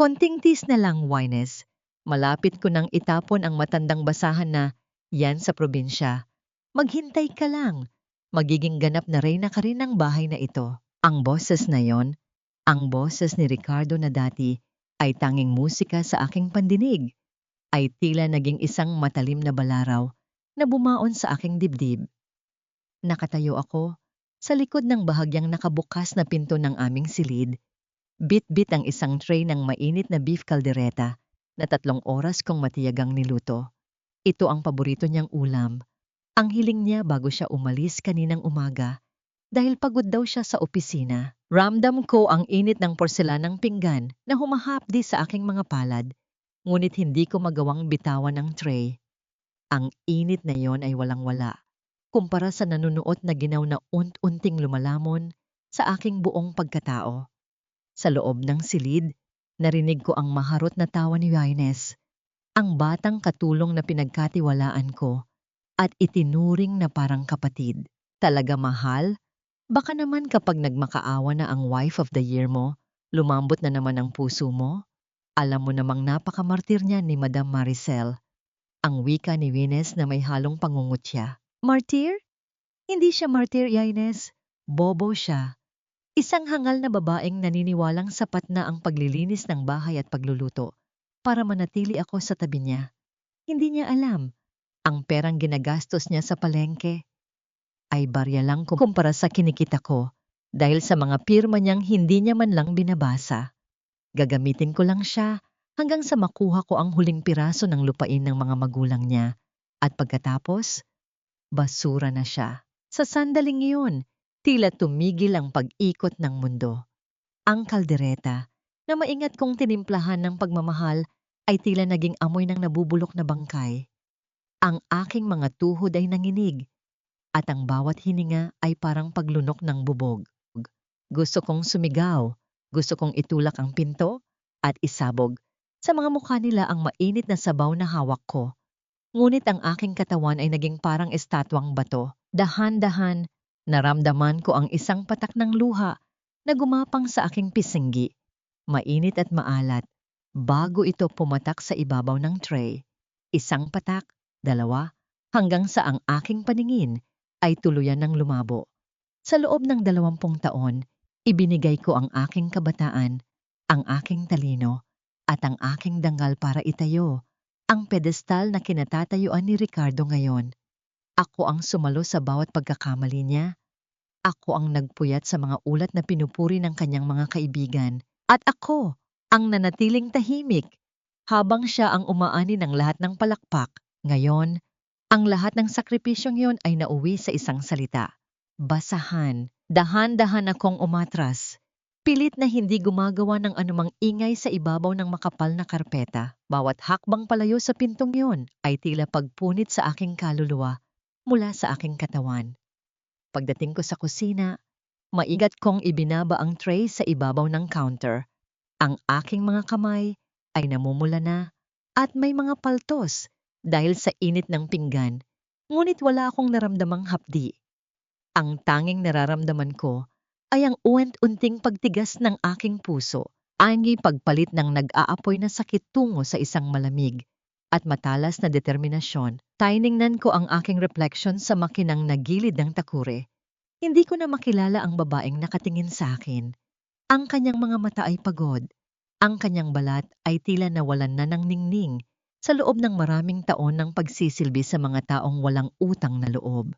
Konting tis na lang, Wines. Malapit ko nang itapon ang matandang basahan na yan sa probinsya. Maghintay ka lang. Magiging ganap na reyna ka rin ng bahay na ito. Ang boses na yon, ang boses ni Ricardo na dati ay tanging musika sa aking pandinig, ay tila naging isang matalim na balaraw na bumaon sa aking dibdib. Nakatayo ako sa likod ng bahagyang nakabukas na pinto ng aming silid. Bit-bit ang isang tray ng mainit na beef caldereta na 3 oras kong matiyagang niluto. Ito ang paborito niyang ulam. Ang hiling niya bago siya umalis kaninang umaga dahil pagod daw siya sa opisina. Ramdam ko ang init ng porselanang pinggan na humahapdi sa aking mga palad, ngunit hindi ko magawang bitawan ang tray. Ang init na yon ay walang-wala kumpara sa nanunuot na ginaw na unting lumalamon sa aking buong pagkatao. Sa loob ng silid, narinig ko ang maharot na tawa ni Wines, ang batang katulong na pinagkatiwalaan ko at itinuring na parang kapatid. Talaga mahal? Baka naman kapag nagmakaawa na ang wife of the year mo, lumambot na naman ang puso mo? Alam mo namang napakamartir niya ni Madam Maricel. Ang wika ni Wines na may halong pangungutya. Martir? Hindi siya martir, Wines. Bobo siya. Isang hangal na babaeng naniniwalang sapat na ang paglilinis ng bahay at pagluluto para manatili ako sa tabi niya. Hindi niya alam, ang perang ginagastos niya sa palengke ay barya lang kumpara sa kinikita ko dahil sa mga pirma niyang hindi niya man lang binabasa. Gagamitin ko lang siya hanggang sa makuha ko ang huling piraso ng lupain ng mga magulang niya at pagkatapos, basura na siya. Sa sandaling iyon, tila tumigil ang pag-ikot ng mundo. Ang kaldereta na maingat kong tinimplahan ng pagmamahal ay tila naging amoy ng nabubulok na bangkay. Ang aking mga tuhod ay nanginig at ang bawat hininga ay parang paglunok ng bubog. Gusto kong sumigaw, gusto kong itulak ang pinto at isabog sa mga mukha nila ang mainit na sabaw na hawak ko. Ngunit ang aking katawan ay naging parang estatwang bato. Dahan-dahan, naramdaman ko ang isang patak ng luha na gumapang sa aking pisinggi. Mainit at maalat, bago ito pumatak sa ibabaw ng tray. Isang patak, dalawa, hanggang sa ang aking paningin ay tuluyan ng lumabo. Sa loob ng 20 taon, ibinigay ko ang aking kabataan, ang aking talino, at ang aking dangal para itayo ang pedestal na kinatatayuan ni Ricardo ngayon. Ako ang sumalo sa bawat pagkakamali niya. Ako ang nagpuyat sa mga ulat na pinupuri ng kanyang mga kaibigan. At ako ang nanatiling tahimik habang siya ang umaani ng lahat ng palakpak. Ngayon, ang lahat ng sakripisyong yon ay nauwi sa isang salita. Basahan. Dahan-dahan akong umatras. Pilit na hindi gumagawa ng anumang ingay sa ibabaw ng makapal na karpeta. Bawat hakbang palayo sa pintong yon ay tila pagpunit sa aking kaluluwa mula sa aking katawan. Pagdating ko sa kusina, maigat kong ibinaba ang tray sa ibabaw ng counter. Ang aking mga kamay ay namumula na at may mga paltos dahil sa init ng pinggan, ngunit wala akong naramdamang hapdi. Ang tanging nararamdaman ko ay ang uwent-unting pagtigas ng aking puso, angi pagpalit ng nag-aapoy na sakit tungo sa isang malamig at matalas na determinasyon. Tiningnan ko ang aking reflection sa makinang nagilid ng takure. Hindi ko na makilala ang babaeng nakatingin sa akin. Ang kanyang mga mata ay pagod. Ang kanyang balat ay tila nawalan na ng ningning sa loob ng maraming taon ng pagsisilbi sa mga taong walang utang na loob.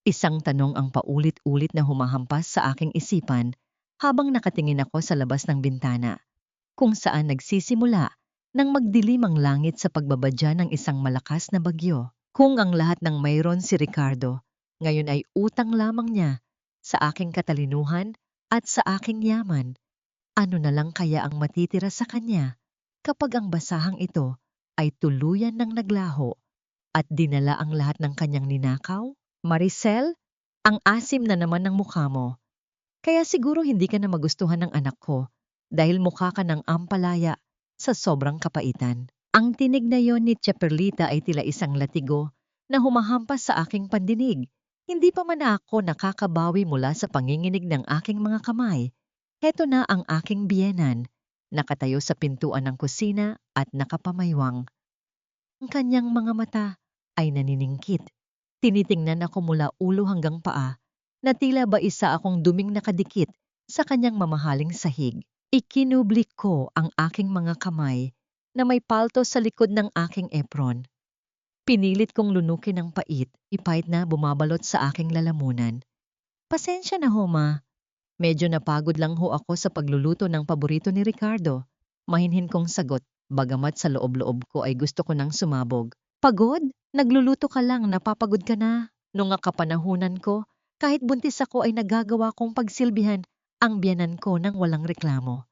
Isang tanong ang paulit-ulit na humahampas sa aking isipan habang nakatingin ako sa labas ng bintana, kung saan nagsisimula nang magdilim ang langit sa pagbabadya ng isang malakas na bagyo. Kung ang lahat ng mayroon si Ricardo, ngayon ay utang lamang niya sa aking katalinuhan at sa aking yaman. Ano na lang kaya ang matitira sa kanya kapag ang basahang ito ay tuluyan ng naglaho at dinala ang lahat ng kanyang ninakaw? Maricel, ang asim na naman ng mukha mo. Kaya siguro hindi ka na magustuhan ng anak ko dahil mukha ka ng ampalaya sa sobrang kapaitan. Ang tinig na yon ni Chaperlita ay tila isang latigo na humahampas sa aking pandinig. Hindi pa man ako nakakabawi mula sa panginginig ng aking mga kamay. Heto na ang aking biyenan. nakatayo sa pintuan ng kusina at nakapamaywang. Ang kanyang mga mata ay naniningkit. Tinitingnan ako mula ulo hanggang paa na tila ba isa akong duming nakadikit sa kanyang mamahaling sahig. Ikinublik ko ang aking mga kamay na may palto sa likod ng aking apron. Pinilit kong lunukin ng ipait na bumabalot sa aking lalamunan. Pasensya na ho, ma. Medyo napagod lang ho ako sa pagluluto ng paborito ni Ricardo. Mahinhin kong sagot, bagamat sa loob-loob ko ay gusto ko nang sumabog. Pagod? Nagluluto ka lang, napapagod ka na. Nung kapanahunan ko, kahit buntis ako ay nagagawa kong pagsilbihan ang biyanan ko nang walang reklamo.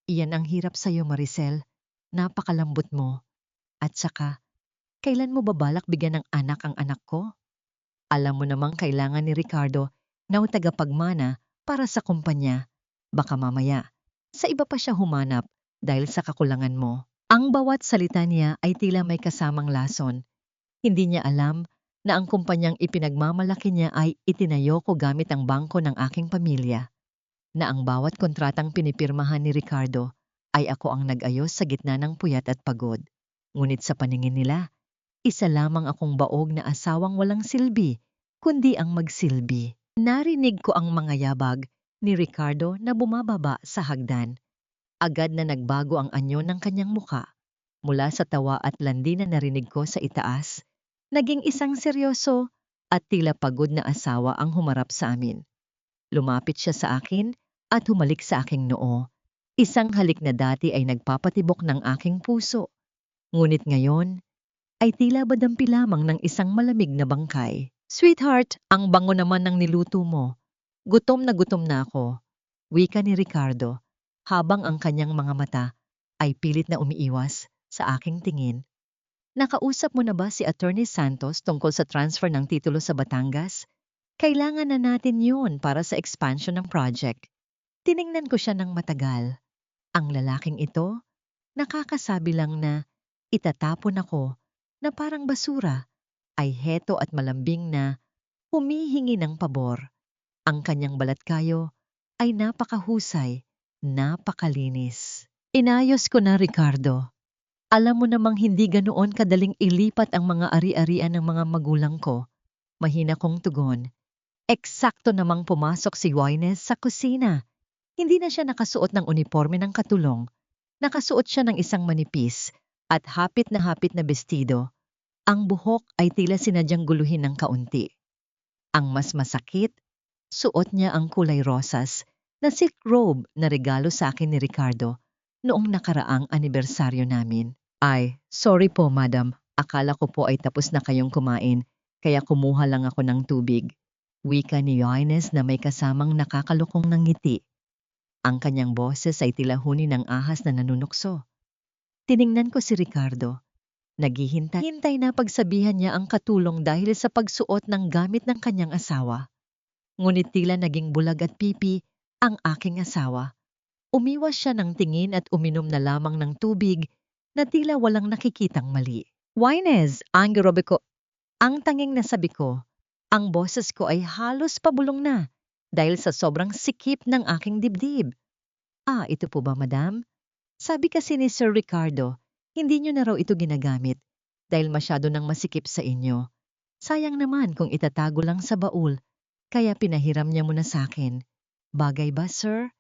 Iyan ang hirap sa'yo, Maricel. Napakalambot mo. At saka, kailan mo babalak bigyan ng anak ang anak ko? Alam mo namang kailangan ni Ricardo na tagapagmana para sa kumpanya. Baka mamaya, sa iba pa siya humanap dahil sa kakulangan mo. Ang bawat salita niya ay tila may kasamang lason. Hindi niya alam na ang kumpanyang ipinagmamalaki niya ay itinayo ko gamit ang bangko ng aking pamilya. Na ang bawat kontratang pinipirmahan ni Ricardo ay ako ang nag-ayos sa gitna ng puyat at pagod. Ngunit sa paningin nila, isa lamang akong baog na asawang walang silbi, kundi ang magsilbi. Narinig ko ang mga yabag ni Ricardo na bumababa sa hagdan. Agad na nagbago ang anyo ng kanyang muka. Mula sa tawa at landi na narinig ko sa itaas, naging isang seryoso at tila pagod na asawa ang humarap sa amin. Lumapit siya sa akin at humalik sa aking noo. Isang halik na dati ay nagpapatibok ng aking puso. Ngunit ngayon, ay tila badampi lamang ng isang malamig na bangkay. Sweetheart, ang bango naman ng niluto mo. Gutom na ako. Wika ni Ricardo, habang ang kanyang mga mata ay pilit na umiiwas sa aking tingin. Nakausap mo na ba si Attorney Santos tungkol sa transfer ng titulo sa Batangas? Kailangan na natin yun para sa expansion ng project. Tiningnan ko siya ng matagal. Ang lalaking ito, nakakasabi lang na itatapon ako na parang basura, ay heto at malambing na humihingi ng pabor. Ang kanyang balatkayo ay napakahusay, napakalinis. Inayos ko na, Ricardo. Alam mo namang hindi ganoon kadaling ilipat ang mga ari-arian ng mga magulang ko. Mahina kong tugon. Eksakto namang pumasok si Juanes sa kusina. Hindi na siya nakasuot ng uniforme ng katulong. Nakasuot siya ng isang manipis at hapit na bestido. Ang buhok ay tila sinadyang guluhin ng kaunti. Ang mas masakit, suot niya ang kulay rosas na silk robe na regalo sa akin ni Ricardo noong nakaraang anibersaryo namin. Ay, sorry po madam, akala ko po ay tapos na kayong kumain, kaya kumuha lang ako ng tubig. Wika ni Yoines na may kasamang nakakalukong ng ngiti. Ang kanyang boses ay tila huni ng ahas na nanunukso. Tiningnan ko si Ricardo. Naghihintay na pagsabihan niya ang katulong dahil sa pagsuot ng gamit ng kanyang asawa. Ngunit tila naging bulag at pipi ang aking asawa. Umiwas siya ng tingin at uminom na lamang ng tubig na tila walang nakikitang mali. Juanes, ang garobe ko. Ang tanging nasabi ko, ang boses ko ay halos pabulong na dahil sa sobrang sikip ng aking dibdib. Ah, ito po ba madam? Sabi kasi ni Sir Ricardo, hindi niyo na raw ito ginagamit dahil masyado nang masikip sa inyo. Sayang naman kung itatago lang sa baul, kaya pinahiram niya muna sa akin. Bagay ba, sir?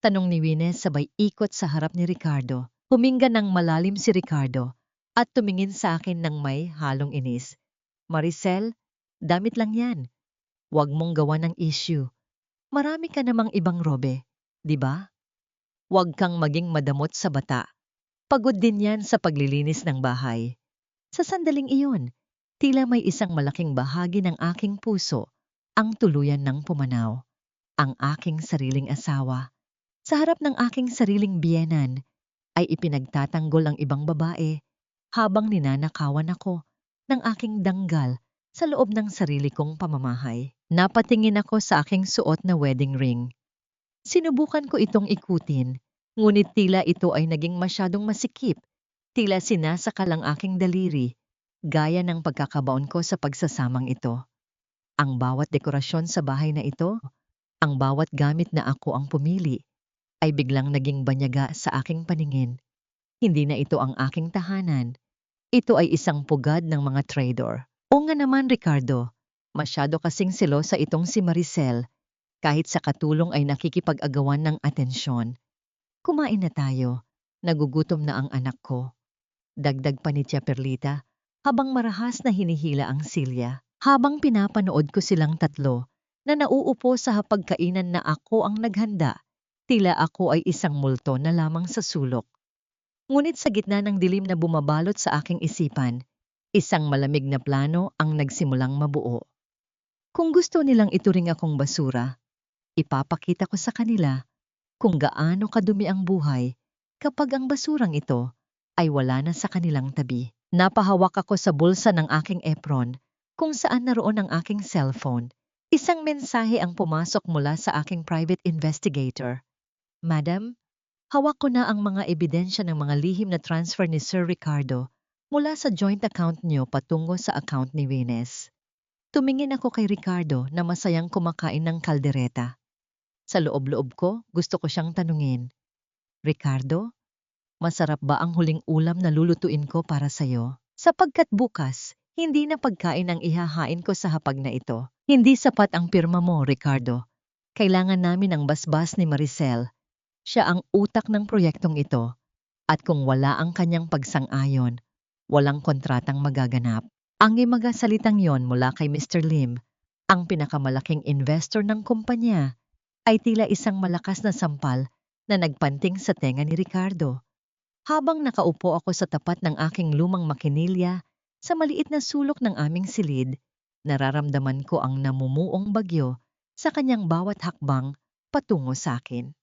Tanong ni Wines sabay ikot sa harap ni Ricardo. Huminga ng malalim si Ricardo at tumingin sa akin ng may halong inis. Maricel, damit lang yan. Huwag mong gawa ng issue. Marami ka namang ibang robe, di ba? Huwag kang maging madamot sa bata. Pagod din yan sa paglilinis ng bahay. Sa sandaling iyon, tila may isang malaking bahagi ng aking puso ang tuluyan ng pumanaw. Ang aking sariling asawa. Sa harap ng aking sariling biyenan, ay ipinagtatanggol ang ibang babae habang ninanakawan ako ng aking danggal sa loob ng sarili kong pamamahay. Napatingin ako sa aking suot na wedding ring. Sinubukan ko itong ikutin, ngunit tila ito ay naging masyadong masikip. Tila sinasakal ang aking daliri, gaya ng pagkakabaon ko sa pagsasamang ito. Ang bawat dekorasyon sa bahay na ito, ang bawat gamit na ako ang pumili, ay biglang naging banyaga sa aking paningin. Hindi na ito ang aking tahanan. Ito ay isang pugad ng mga trader. O nga naman, Ricardo, masyado kasing selosa itong si Maricel. Kahit sa katulong ay nakikipag-agawan ng atensyon. Kumain na tayo. Nagugutom na ang anak ko. Dagdag pa ni Tia Perlita habang marahas na hinihila ang silya. Habang pinapanood ko silang tatlo na nauupo sa hapagkainan na ako ang naghanda, tila ako ay isang multo na lamang sa sulok. Ngunit sa gitna ng dilim na bumabalot sa aking isipan, isang malamig na plano ang nagsimulang mabuo. Kung gusto nilang ituring akong basura, ipapakita ko sa kanila kung gaano kadumi ang buhay kapag ang basurang ito ay wala na sa kanilang tabi. Napahawak ako sa bulsa ng aking apron kung saan naroon ang aking cellphone. Isang mensahe ang pumasok mula sa aking private investigator. Madam, hawak ko na ang mga ebidensya ng mga lihim na transfer ni Sir Ricardo mula sa joint account niyo patungo sa account ni Venus. Tumingin ako kay Ricardo na masayang kumakain ng kaldereta. Sa loob-loob ko, gusto ko siyang tanungin. Ricardo, masarap ba ang huling ulam na lulutuin ko para sa'yo? Sapagkat bukas, hindi na pagkain ang ihahain ko sa hapag na ito. Hindi sapat ang pirma mo, Ricardo. Kailangan namin ang basbas ni Maricel. Siya ang utak ng proyektong ito. At kung wala ang kanyang pagsang-ayon, walang kontratang magaganap. Ang imagasalitang yon mula kay Mr. Lim, ang pinakamalaking investor ng kumpanya, ay tila isang malakas na sampal na nagpanting sa tenga ni Ricardo. Habang nakaupo ako sa tapat ng aking lumang makinilya sa maliit na sulok ng aming silid, nararamdaman ko ang namumuong bagyo sa kanyang bawat hakbang patungo sa akin.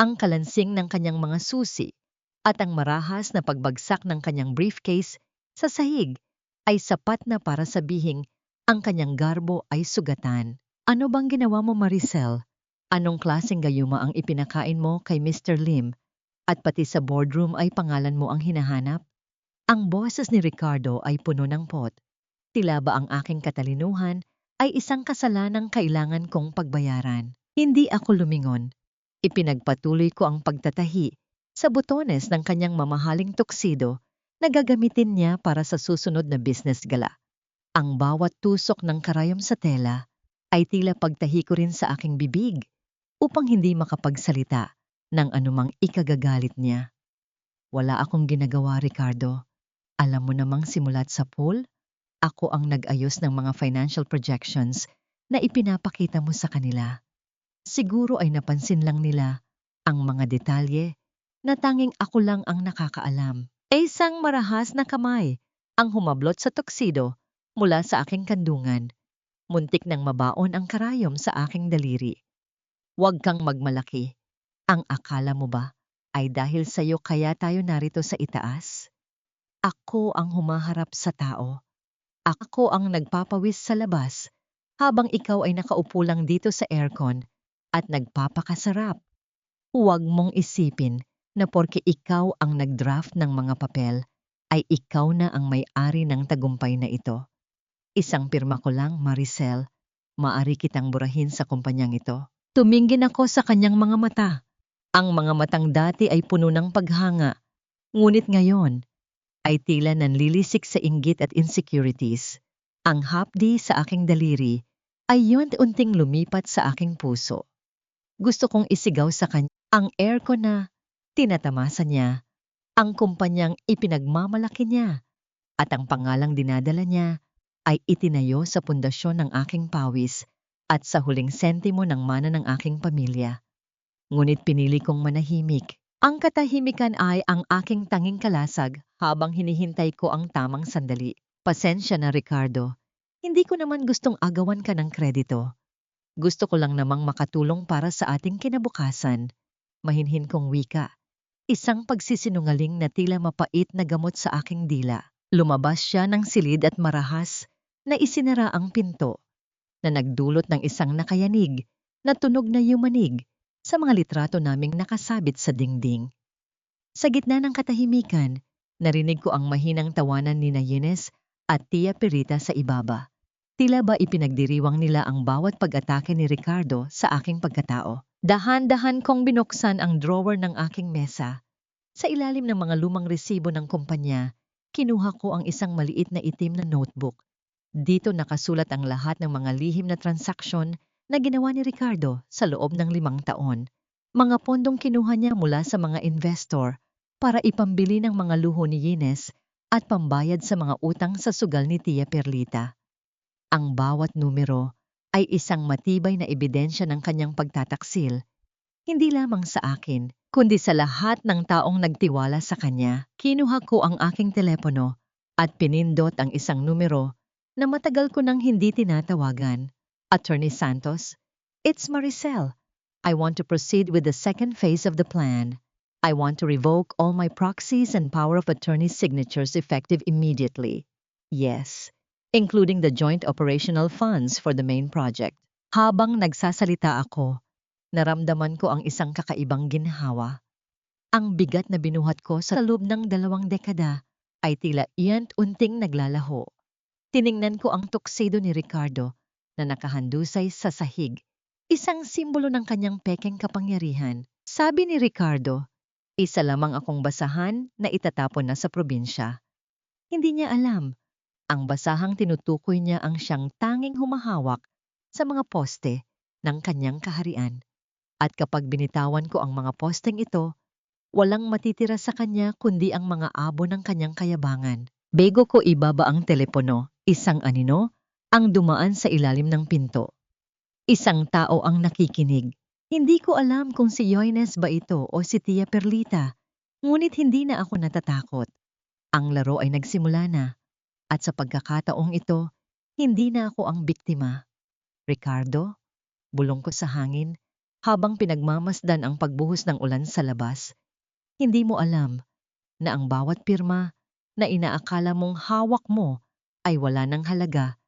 Ang kalansing ng kanyang mga susi at ang marahas na pagbagsak ng kanyang briefcase sa sahig ay sapat na para sabihing ang kanyang garbo ay sugatan. Ano bang ginawa mo, Maricel? Anong klaseng gayuma ang ipinakain mo kay Mr. Lim? At pati sa boardroom ay pangalan mo ang hinahanap? Ang boses ni Ricardo ay puno ng pot. Tila ba ang aking katalinuhan ay isang kasalanang kailangan kong pagbayaran? Hindi ako lumingon. Ipinagpatuloy ko ang pagtatahi sa butones ng kanyang mamahaling tuksido na gagamitin niya para sa susunod na business gala. Ang bawat tusok ng karayom sa tela ay tila pagtahi ko rin sa aking bibig upang hindi makapagsalita ng anumang ikagagalit niya. Wala akong ginagawa, Ricardo. Alam mo namang simulat sa pool, ako ang nag-ayos ng mga financial projections na ipinapakita mo sa kanila. Siguro ay napansin lang nila ang mga detalye na tanging ako lang ang nakakaalam. Isang marahas na kamay ang humablot sa tuksido mula sa aking kandungan. Muntik nang mabaon ang karayom sa aking daliri. Huwag kang magmalaki. Ang akala mo ba ay dahil sa'yo kaya tayo narito sa itaas? Ako ang humaharap sa tao. Ako ang nagpapawis sa labas habang ikaw ay nakaupo lang dito sa aircon at nagpapakasarap. Huwag mong isipin na porke ikaw ang nag-draft ng mga papel ay ikaw na ang may-ari ng tagumpay na ito. Isang pirma ko lang, Maricel. Maari kitang burahin sa kumpanyang ito. Tumingin ako sa kanyang mga mata. Ang mga matang dati ay puno ng paghanga, ngunit ngayon ay tila nanlilisik sa inggit at insecurities. Ang hapdi sa aking daliri ay unti-unting lumipat sa aking puso. Gusto kong isigaw sa kanya ang aircon na tinatamasa niya, ang kumpanyang ipinagmamalaki niya, at ang pangalang dinadala niya ay itinayo sa pundasyon ng aking pawis at sa huling sentimo ng mana ng aking pamilya. Ngunit pinili kong manahimik. Ang katahimikan ay ang aking tanging kalasag habang hinihintay ko ang tamang sandali. Pasensya na, Ricardo. Hindi ko naman gustong agawan ka ng kredito. Gusto ko lang namang makatulong para sa ating kinabukasan. Mahinhin kong wika. Isang pagsisinungaling na tila mapait na gamot sa aking dila. Lumabas siya ng silid at marahas na isinara ang pinto na nagdulot ng isang nakayanig na tunog na yumanig sa mga litrato naming nakasabit sa dingding. Sa gitna ng katahimikan, narinig ko ang mahinang tawanan ni Nayines at Tia Perita sa ibaba. Tila ba ipinagdiriwang nila ang bawat pag-atake ni Ricardo sa aking pagkatao. Dahan-dahan kong binuksan ang drawer ng aking mesa. Sa ilalim ng mga lumang resibo ng kumpanya, kinuha ko ang isang maliit na itim na notebook. Dito nakasulat ang lahat ng mga lihim na transaksyon na ginawa ni Ricardo sa loob ng 5 taon. Mga pondong kinuha niya mula sa mga investor para ipambili ng mga luho ni Ines at pambayad sa mga utang sa sugal ni Tia Perlita. Ang bawat numero ay isang matibay na ebidensya ng kanyang pagtataksil, hindi lamang sa akin, kundi sa lahat ng taong nagtiwala sa kanya. Kinuha ko ang aking telepono at pinindot ang isang numero na matagal ko nang hindi tinatawagan. Attorney Santos, it's Maricel. I want to proceed with the second phase of the plan. I want to revoke all my proxies and power of attorney signatures effective immediately. Yes, including the joint operational funds for the main project. Habang nagsasalita ako, naramdaman ko ang isang kakaibang ginhawa. Ang bigat na binuhat ko sa loob ng 2 dekada ay tila iyan unting naglalaho. Tiningnan ko ang tuxedo ni Ricardo na nakahandusay sa sahig, isang simbolo ng kanyang pekeng kapangyarihan. Sabi ni Ricardo, isa lamang akong basahan na itatapon na sa probinsya. Hindi niya alam, ang basahang tinutukoy niya ang siyang tanging humahawak sa mga poste ng kanyang kaharian. At kapag binitawan ko ang mga posteng ito, walang matitira sa kanya kundi ang mga abo ng kanyang kayabangan. Bago ko ibaba ang telepono, isang anino ang dumaan sa ilalim ng pinto. Isang tao ang nakikinig. Hindi ko alam kung si Yoines ba ito o si Tia Perlita, ngunit hindi na ako natatakot. Ang laro ay nagsimula na, at sa pagkakataong ito, hindi na ako ang biktima. Ricardo, bulong ko sa hangin, habang pinagmamasdan ang pagbuhos ng ulan sa labas. Hindi mo alam na ang bawat pirma na inaakala mong hawak mo ay wala ng halaga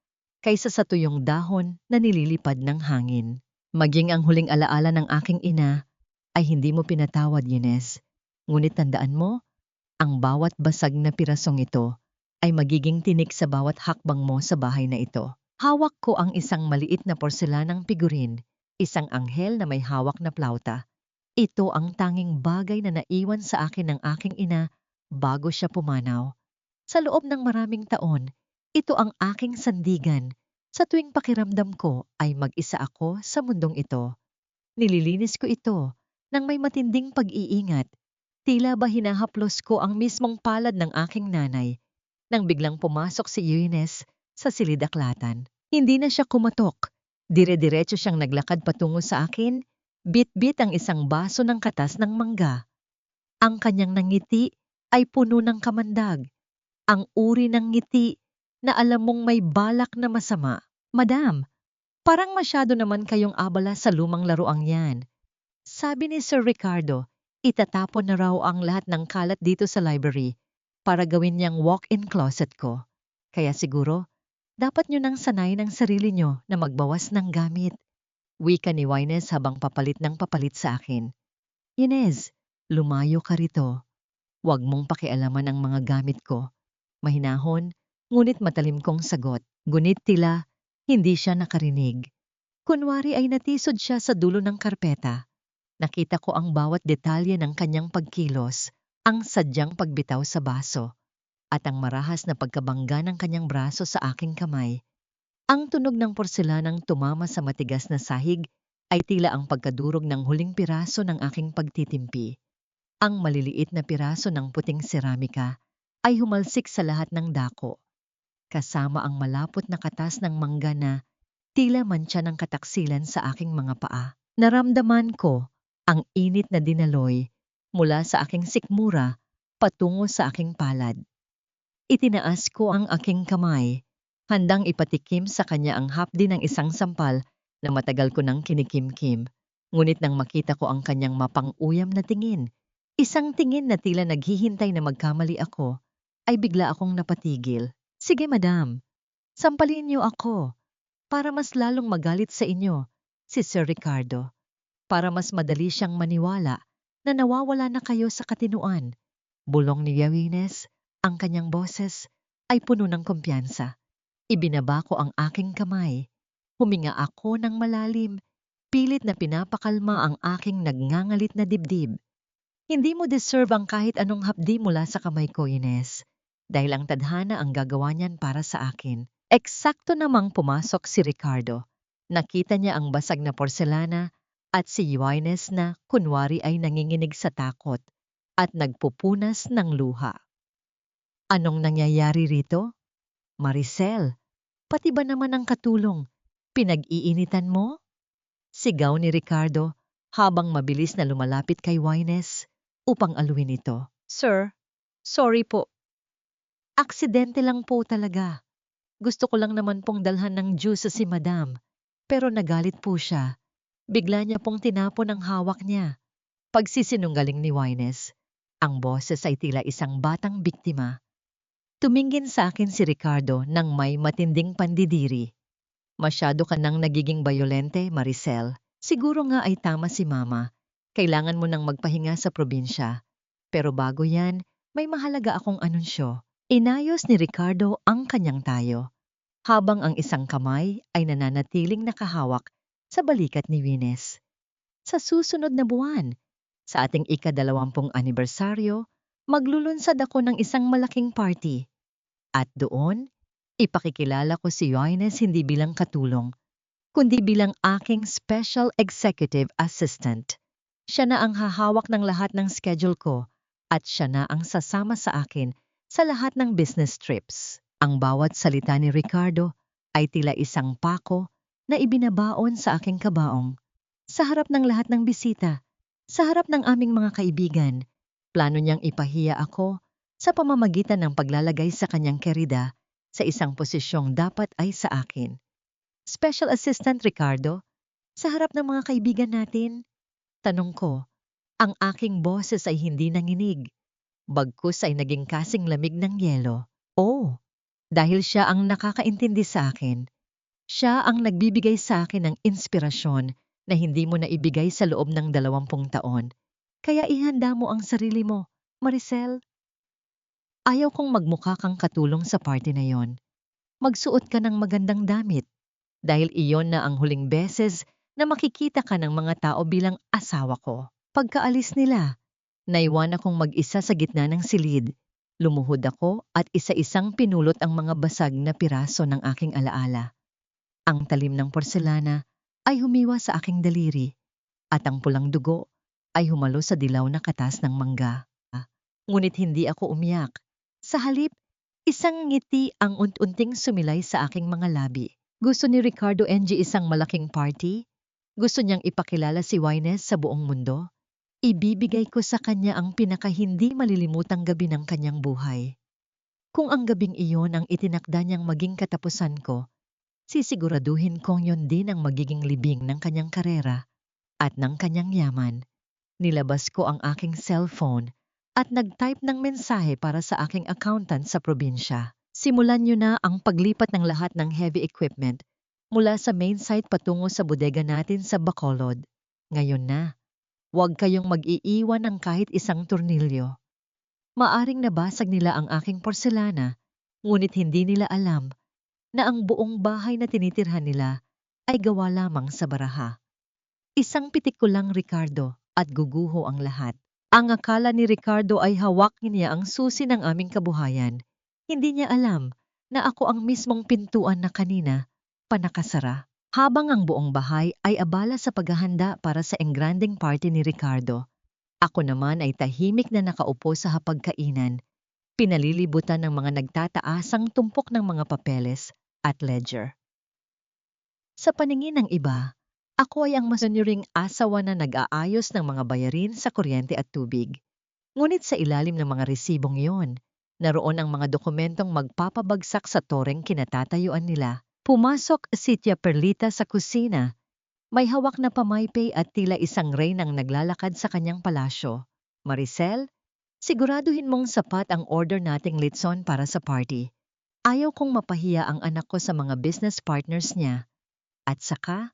kaysa sa tuyong dahon na nililipad ng hangin. Maging ang huling alaala ng aking ina ay hindi mo pinatawad, Ines. Ngunit tandaan mo, ang bawat basag na pirasong ito ay magiging tinik sa bawat hakbang mo sa bahay na ito. Hawak ko ang isang maliit na porselanang figurin, isang anghel na may hawak na plauta. Ito ang tanging bagay na naiwan sa akin ng aking ina bago siya pumanaw. Sa loob ng maraming taon, ito ang aking sandigan. Sa tuwing pakiramdam ko ay mag-isa ako sa mundong ito. Nililinis ko ito nang may matinding pag-iingat. Tila ba hinahaplos ko ang mismong palad ng aking nanay nang biglang pumasok si Eunice sa silidaklatan. Hindi na siya kumatok. Dire-diretso siyang naglakad patungo sa akin. Bit-bit ang isang baso ng katas ng mangga. Ang kanyang nangiti ay puno ng kamandag. Ang uri ng ngiti na alam mong may balak na masama. Madam, parang masyado naman kayong abala sa lumang laruang yan. Sabi ni Sir Ricardo, itatapon na raw ang lahat ng kalat dito sa library para gawin niyang walk-in closet ko. Kaya siguro, dapat nyo nang sanayin ang sarili nyo na magbawas ng gamit. Wika ni Wines habang papalit ng papalit sa akin. Inez, lumayo ka rito. Huwag mong pakialaman ang mga gamit ko. Mahinahon, ngunit matalim kong sagot. Gunit tila, hindi siya nakarinig. Kunwari ay natisod siya sa dulo ng karpeta. Nakita ko ang bawat detalye ng kanyang pagkilos, ang sadyang pagbitaw sa baso, at ang marahas na pagkabangga ng kanyang braso sa aking kamay. Ang tunog ng porselanang tumama sa matigas na sahig ay tila ang pagkadurog ng huling piraso ng aking pagtitimpi. Ang maliliit na piraso ng puting seramika ay humalsik sa lahat ng dako, kasama ang malapot na katas ng mangga na tila mantsa ng kataksilan sa aking mga paa. Naramdaman ko ang init na dinaloy mula sa aking sikmura patungo sa aking palad. Itinaas ko ang aking kamay, handang ipatikim sa kanya ang hapdi ng isang sampal na matagal ko nang kinikimkim. Ngunit nang makita ko ang kanyang mapang-uyam na tingin, isang tingin na tila naghihintay na magkamali ako, ay bigla akong napatigil. Sige madam, sampalin niyo ako, para mas lalong magalit sa inyo, si Sir Ricardo, para mas madali siyang maniwala na nawawala na kayo sa katinuan. Bulong ni Yawines, ang kanyang boses ay puno ng kumpiyansa. Ibinaba ko ang aking kamay. Huminga ako ng malalim. pilit na pinapakalma ang aking nagngangalit na dibdib. Hindi mo deserve ang kahit anong hapdi mula sa kamay ko, Ines. Dahil ang tadhana ang gagawa niyan para sa akin. Eksakto namang pumasok si Ricardo. Nakita niya ang basag na porselana at si Ines na kunwari ay nanginginig sa takot at nagpupunas ng luha. Anong nangyayari rito? Maricel, pati ba naman ang katulong? Pinag-iinitan mo? Sigaw ni Ricardo habang mabilis na lumalapit kay Ines upang aluin ito. Sir, sorry po. Aksidente lang po talaga. Gusto ko lang naman pong dalhan ng juice sa si Madam. Pero nagalit po siya. Bigla niya pong tinapon ang hawak niya. Pagsisinunggaling ni Ines, ang boses ay tila isang batang biktima. Tumingin sa akin si Ricardo nang may matinding pandidiri. Masyado ka nang nagiging bayolente, Maricel. Siguro nga ay tama si Mama. Kailangan mo nang magpahinga sa probinsya. Pero bago yan, may mahalaga akong anunsyo. Inayos ni Ricardo ang kanyang tayo, habang ang isang kamay ay nananatiling nakahawak sa balikat ni Ines. Sa susunod na buwan, sa ating ika-20 anibersaryo, maglulunsad ako ng isang malaking party. At doon, ipakikilala ko si Ines hindi bilang katulong, kundi bilang aking special executive assistant. Siya na ang hahawak ng lahat ng schedule ko at siya na ang sasama sa akin sa lahat ng business trips. Ang bawat salita ni Ricardo ay tila isang pako na ibinabaon sa aking kabaong. Sa harap ng lahat ng bisita, sa harap ng aming mga kaibigan, plano niyang ipahiya ako sa pamamagitan ng paglalagay sa kanyang kerida sa isang posisyong dapat ay sa akin. Special Assistant Ricardo, sa harap ng mga kaibigan natin, tanong ko, ang aking boses ay hindi nanginig. Bagkus ay naging kasing lamig ng yelo. Oh, dahil siya ang nakakaintindi sa akin. Siya ang nagbibigay sa akin ng inspirasyon na hindi mo naibigay sa loob ng 20 taon. Kaya ihanda mo ang sarili mo, Maricel. Ayaw kong magmukha kang katulong sa party na yon. Magsuot ka ng magandang damit. Dahil iyon na ang huling beses na makikita ka ng mga tao bilang asawa ko. Pagkaalis nila, naiwan akong mag-isa sa gitna ng silid. Lumuhod ako at isa-isang pinulot ang mga basag na piraso ng aking alaala. Ang talim ng porselana ay humiwa sa aking daliri at ang pulang dugo ay humalo sa dilaw na katas ng mangga. Ngunit hindi ako umiyak. Sa halip, isang ngiti ang unti-unting sumilay sa aking mga labi. Gusto ni Ricardo NG isang malaking party? Gusto niyang ipakilala si Ines sa buong mundo? Ibibigay ko sa kanya ang pinaka-hindi malilimutang gabi ng kanyang buhay. Kung ang gabing iyon ang itinakda niyang maging katapusan ko, sisiguraduhin kong yon din ang magiging libing ng kanyang karera at ng kanyang yaman. Nilabas ko ang aking cellphone at nag-type ng mensahe para sa aking accountant sa probinsya. Simulan niyo na ang paglipat ng lahat ng heavy equipment mula sa main site patungo sa bodega natin sa Bacolod. Ngayon na. Huwag kayong mag-iiwan ng kahit isang tornilyo. Maaring nabasag nila ang aking porselana, ngunit hindi nila alam na ang buong bahay na tinitirhan nila ay gawa lamang sa baraha. Isang pitik ko lang, Ricardo, at guguho ang lahat. Ang akala ni Ricardo ay hawakin niya ang susi ng aming kabuhayan. Hindi niya alam na ako ang mismong pintuan na kanina panakasara. Habang ang buong bahay ay abala sa paghahanda para sa engranding party ni Ricardo, ako naman ay tahimik na nakaupo sa hapagkainan, pinalilibutan ng mga nagtataasang tumpok ng mga papeles at ledger. Sa paningin ng iba, ako ay ang masunuring asawa na nag-aayos ng mga bayarin sa kuryente at tubig. Ngunit sa ilalim ng mga resibong iyon, naroon ang mga dokumentong magpapabagsak sa toreng kinatatayuan nila. Pumasok si Tia Perlita sa kusina. May hawak na pamaypay at tila isang reynang naglalakad sa kanyang palasyo. Maricel, siguraduhin mong sapat ang order nating litson para sa party. Ayaw kong mapahiya ang anak ko sa mga business partners niya. At saka,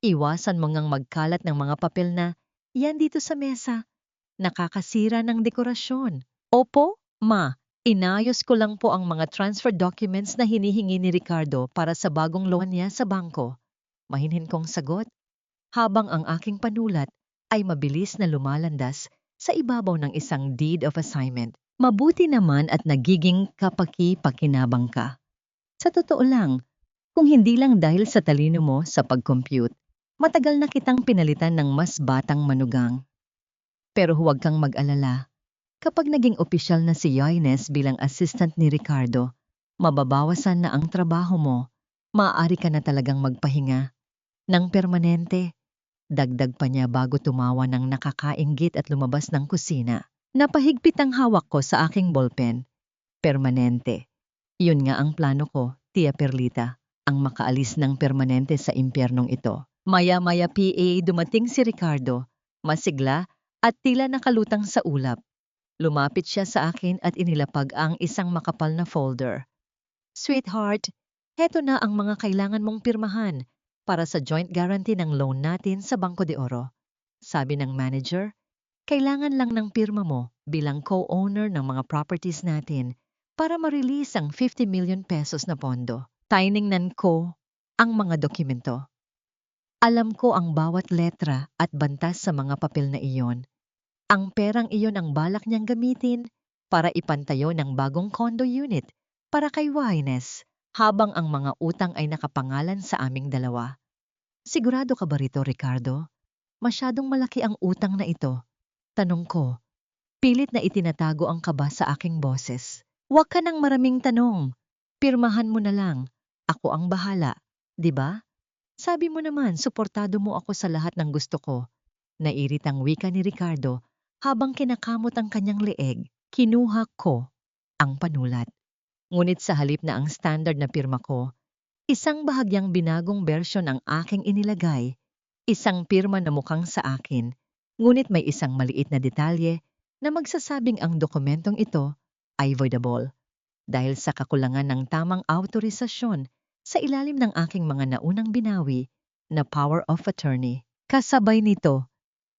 iwasan mo ngang magkalat ng mga papel na yan dito sa mesa. Nakakasira ng dekorasyon. Opo, Ma. Inayos ko lang po ang mga transfer documents na hinihingi ni Ricardo para sa bagong loan niya sa bangko. Mahinhin kong sagot. habang ang aking panulat ay mabilis na lumalandas sa ibabaw ng isang deed of assignment. Mabuti naman at nagiging kapaki-pakinabang ka. Sa totoo lang, kung hindi lang dahil sa talino mo sa pag-compute, matagal na kitang pinalitan ng mas batang manugang. Pero huwag kang mag-alala. Kapag naging opisyal na si Yoines bilang assistant ni Ricardo, mababawasan na ang trabaho mo, maaari ka na talagang magpahinga. Nang permanente, dagdag pa niya bago tumawa ng nakakainggit at lumabas ng kusina. Napahigpit ang hawak ko sa aking ballpen. Permanente. Yun nga ang plano ko, Tia Perlita, ang makaalis ng permanente sa impyernong ito. Maya-maya PA dumating si Ricardo, masigla at tila nakalutang sa ulap. Lumapit siya sa akin at inilapag ang isang makapal na folder. Sweetheart, heto na ang mga kailangan mong pirmahan para sa joint guarantee ng loan natin sa Bangko de Oro. Sabi ng manager, kailangan lang ng pirma mo bilang co-owner ng mga properties natin para ma-release ang 50 million pesos na pondo. Tiningnan ko ang mga dokumento. Alam ko ang bawat letra at bantas sa mga papel na iyon. Ang perang iyon ang balak niyang gamitin para ipantayo ng bagong condo unit para kay Yoines, habang ang mga utang ay nakapangalan sa aming dalawa. Sigurado ka ba rito, Ricardo? Masyadong malaki ang utang na ito. Tanong ko, pilit na itinatago ang kaba sa aking boses. Huwag ka ng maraming tanong. Pirmahan mo na lang. Ako ang bahala, di ba? Sabi mo naman, suportado mo ako sa lahat ng gusto ko. Nairit ang wika ni Ricardo habang kinakamot ang kanyang leeg. Kinuha ko ang panulat. Ngunit sa halip na ang standard na pirma ko, isang bahagyang binagong bersyon ang aking inilagay. Isang pirma na mukhang sa akin, ngunit may isang maliit na detalye na magsasabing ang dokumentong ito ay voidable dahil sa kakulangan ng tamang autorisasyon sa ilalim ng aking mga naunang binawi na power of attorney. Kasabay nito,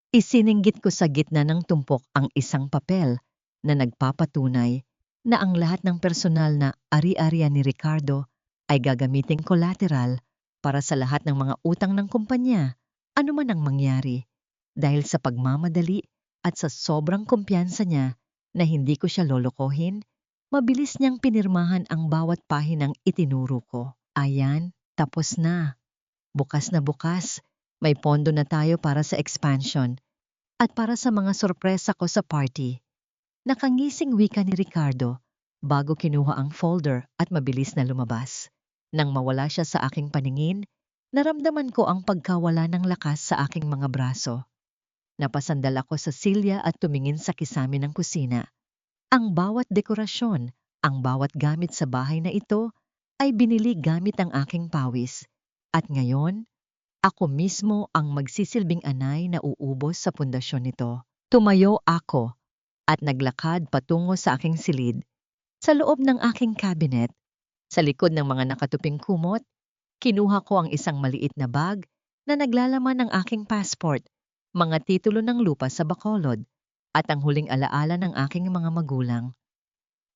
isininggit ko sa gitna ng tumpok ang isang papel na nagpapatunay na ang lahat ng personal na ari-arian ni Ricardo ay gagamiting collateral para sa lahat ng mga utang ng kumpanya, anuman ang mangyari. Dahil sa pagmamadali at sa sobrang kumpiyansa niya na hindi ko siya lolokohin, mabilis niyang pinirmahan ang bawat pahinang itinuro ko. Ayan, tapos na. Bukas na bukas, may pondo na tayo para sa expansion at para sa mga sorpresa ko sa party. Nakangising wika ni Ricardo bago kinuha ang folder at mabilis na lumabas. Nang mawala siya sa aking paningin, naramdaman ko ang pagkawala ng lakas sa aking mga braso. Napasandal ako sa silya at tumingin sa kisame ng kusina. Ang bawat dekorasyon, ang bawat gamit sa bahay na ito ay binili gamit ang aking pawis. At ngayon, ako mismo ang magsisilbing anay na uubos sa pundasyon nito. Tumayo ako at naglakad patungo sa aking silid. Sa loob ng aking cabinet, sa likod ng mga nakatuping kumot, kinuha ko ang isang maliit na bag na naglalaman ng aking passport, mga titulo ng lupa sa Bacolod, at ang huling alaala ng aking mga magulang.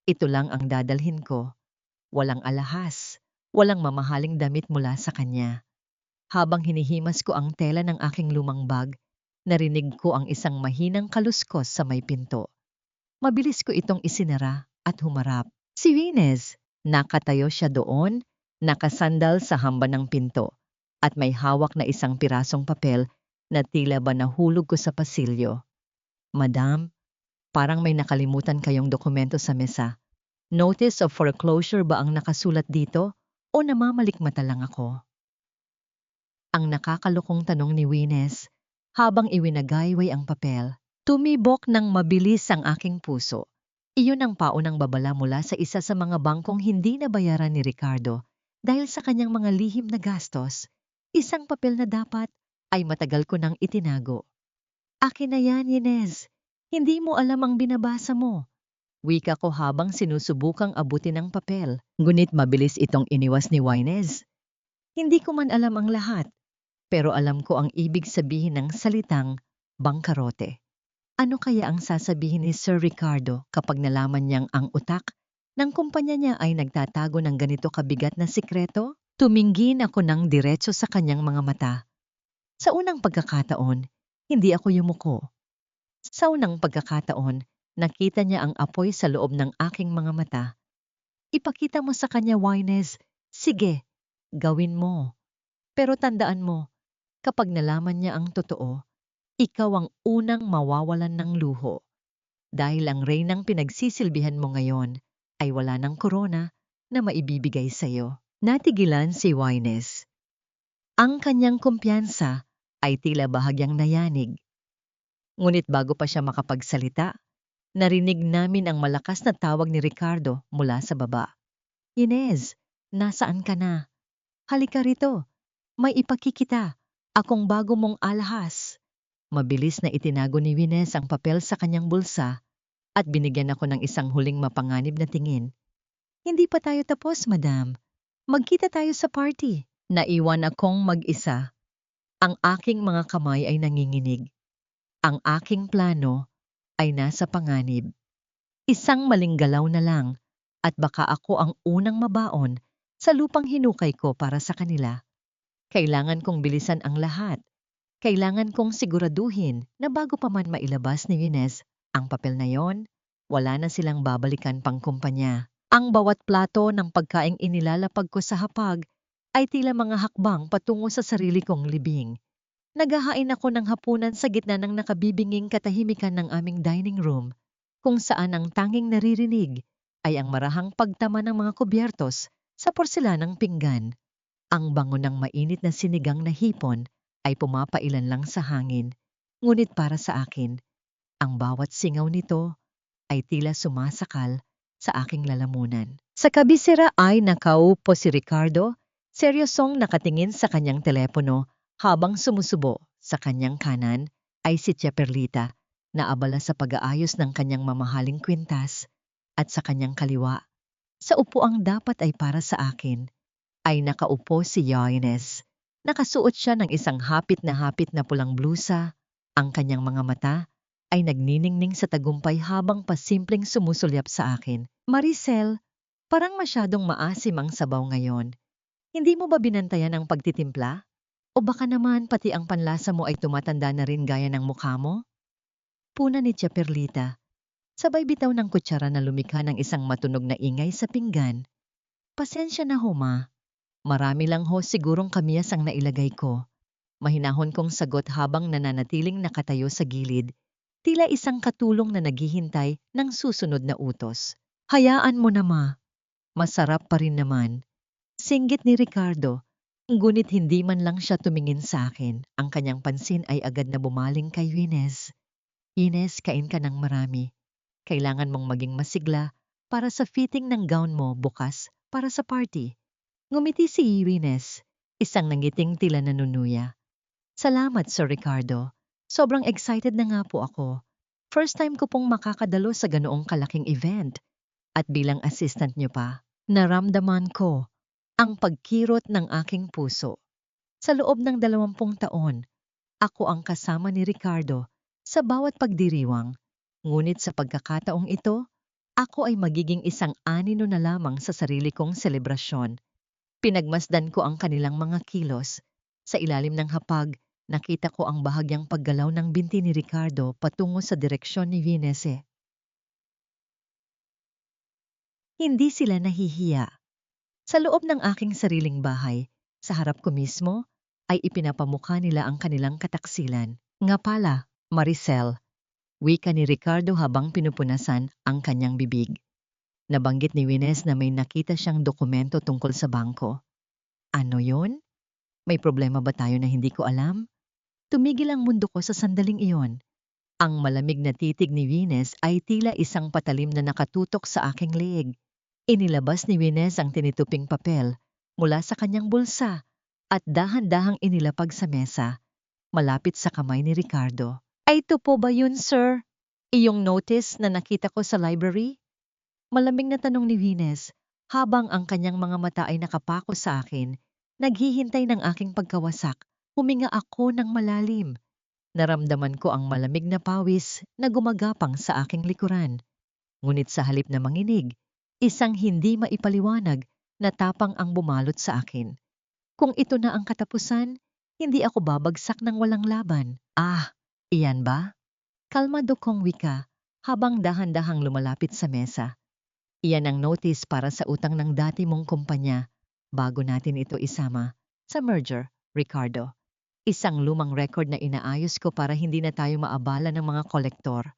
Ito lang ang dadalhin ko. Walang alahas, walang mamahaling damit mula sa kanya. Habang hinihimas ko ang tela ng aking lumang bag, narinig ko ang isang mahinang kaluskos sa may pinto. Mabilis ko itong isinara at humarap. Si Yoines, nakatayo siya doon, nakasandal sa hamba ng pinto, at may hawak na isang pirasong papel na tila ba nahulog ko sa pasilyo. Madam, parang may nakalimutan kayong dokumento sa mesa. Notice of foreclosure ba ang nakasulat dito o namamalikmata lang ako? Ang nakakalukong tanong ni Yoines habang iwinagayway ang papel. Tumibok ng mabilis ang aking puso. Iyon ang paunang babala mula sa isa sa mga bangkong hindi nabayaran ni Ricardo dahil sa kanyang mga lihim na gastos. Isang papel na dapat ay matagal ko nang itinago. Akin na yan, Yoines. Hindi mo alam ang binabasa mo. Wika ko habang sinusubukang abutin ang papel. Ngunit mabilis itong iniwas ni Yoines. Hindi ko man alam ang lahat, pero alam ko ang ibig sabihin ng salitang bangkarote. Ano kaya ang sasabihin ni Sir Ricardo kapag nalaman niyang ang utak ng kumpanya niya ay nagtatago ng ganito kabigat na sikreto? Tuminggin ako ng diretso sa kanyang mga mata. Sa unang pagkakataon, hindi ako yumuko. Sa unang pagkakataon, nakita niya ang apoy sa loob ng aking mga mata. Ipakita mo sa kanya, Wines. Sige, gawin mo. Pero tandaan mo, kapag nalaman niya ang totoo, ikaw ang unang mawawalan ng luho. Dahil ang reynang pinagsisilbihan mo ngayon ay wala ng korona na maibibigay sa'yo. Natigilan si Wines. Ang kanyang kumpiyansa ay tila bahagyang nayanig. Ngunit bago pa siya makapagsalita, narinig namin ang malakas na tawag ni Ricardo mula sa baba. Inez, nasaan ka na? Halika rito, may ipakikita. Akong bago mong alahas. Mabilis na itinago ni Inez ang papel sa kanyang bulsa at binigyan ako ng isang huling mapanganib na tingin. Hindi pa tayo tapos, madam. Magkita tayo sa party. Naiwan akong mag-isa. Ang aking mga kamay ay nanginginig. Ang aking plano ay nasa panganib. Isang maling galaw na lang at baka ako ang unang mabaon sa lupang hinukay ko para sa kanila. Kailangan kong bilisan ang lahat. Kailangan kong siguraduhin na bago pa man mailabas ni Inez ang papel na yon, wala na silang babalikan pang kumpanya. Ang bawat plato ng pagkaing inilalapag ko sa hapag ay tila mga hakbang patungo sa sarili kong libing. Naghahain ako ng hapunan sa gitna ng nakabibinging katahimikan ng aming dining room, kung saan ang tanging naririnig ay ang marahang pagtama ng mga kubyertos sa porselanang pinggan. Ang bango ng mainit na sinigang na hipon ay pumapailan lang sa hangin, ngunit para sa akin, ang bawat singaw nito ay tila sumasakal sa aking lalamunan. Sa kabisera ay nakaupo si Ricardo, seryosong nakatingin sa kanyang telepono habang sumusubo. Sa kanyang kanan ay si Tia Perlita na abala sa pag-aayos ng kanyang mamahaling kwintas at sa kanyang kaliwa, sa upuang dapat ay para sa akin, ay nakaupo si Yoines. Nakasuot siya ng isang hapit na pulang blusa. Ang kanyang mga mata ay nagniningning sa tagumpay habang pasimpleng sumusulyap sa akin. Maricel, parang masyadong maasim ang sabaw ngayon. Hindi mo ba binantayan ang pagtitimpla? O baka naman pati ang panlasa mo ay tumatanda na rin gaya ng mukha mo? Puna ni Tia Perlita. Sabay bitaw ng kutsara na lumikha ng isang matunog na ingay sa pinggan. Pasensya na ho, ma. Marami lang ho sigurong kamiyas ang nailagay ko. Mahinahon kong sagot habang nananatiling nakatayo sa gilid, tila isang katulong na naghihintay ng susunod na utos. Hayaan mo na, ma. Masarap pa rin naman. Singgit ni Ricardo, ngunit hindi man lang siya tumingin sa akin. Ang kanyang pansin ay agad na bumaling kay Inez. Inez, kain ka ng marami. Kailangan mong maging masigla para sa fitting ng gown mo bukas para sa party. Ngumiti si Inez, isang nangiting tila nanunuya. Salamat, Sir Ricardo. Sobrang excited na nga po ako. First time ko pong makakadalo sa ganoong kalaking event. At bilang assistant niyo pa, naramdaman ko ang pagkirot ng aking puso. Sa loob ng 20 taon, ako ang kasama ni Ricardo sa bawat pagdiriwang. Ngunit sa pagkakataong ito, ako ay magiging isang anino na lamang sa sarili kong selebrasyon. Pinagmasdan ko ang kanilang mga kilos. Sa ilalim ng hapag, nakita ko ang bahagyang paggalaw ng binti ni Ricardo patungo sa direksyon ni Vinese. Hindi sila nahihiya. Sa loob ng aking sariling bahay, sa harap ko mismo, ay ipinapamukha nila ang kanilang kataksilan. Nga pala, Maricel, wika ni Ricardo habang pinupunasan ang kanyang bibig. Nabanggit ni Wines na may nakita siyang dokumento tungkol sa bangko. Ano yon? May problema ba tayo na hindi ko alam? Tumigil ang mundo ko sa sandaling iyon. Ang malamig na titig ni Wines ay tila isang patalim na nakatutok sa aking leeg. Inilabas ni Wines ang tinituping papel mula sa kanyang bulsa at dahan-dahang inilapag sa mesa, malapit sa kamay ni Ricardo. Ay, ito po ba yun, sir? Iyong notice na nakita ko sa library? Malamig na tanong ni Wines habang ang kanyang mga mata ay nakapako sa akin. Naghihintay ng aking pagkawasak. Huminga ako ng malalim. Naramdaman ko ang malamig na pawis na gumagapang sa aking likuran. Ngunit sa halip na manginig, isang hindi maipaliwanag na tapang ang bumalot sa akin. Kung ito na ang katapusan, Hindi ako babagsak ng walang laban. Ah, iyan ba? Kalmado kong wika habang dahan-dahang lumalapit sa mesa. Iyan ang notice para sa utang ng dati mong kumpanya bago natin ito isama sa merger, Ricardo. Isang lumang record na inaayos ko para hindi na tayo maabala ng mga kolektor.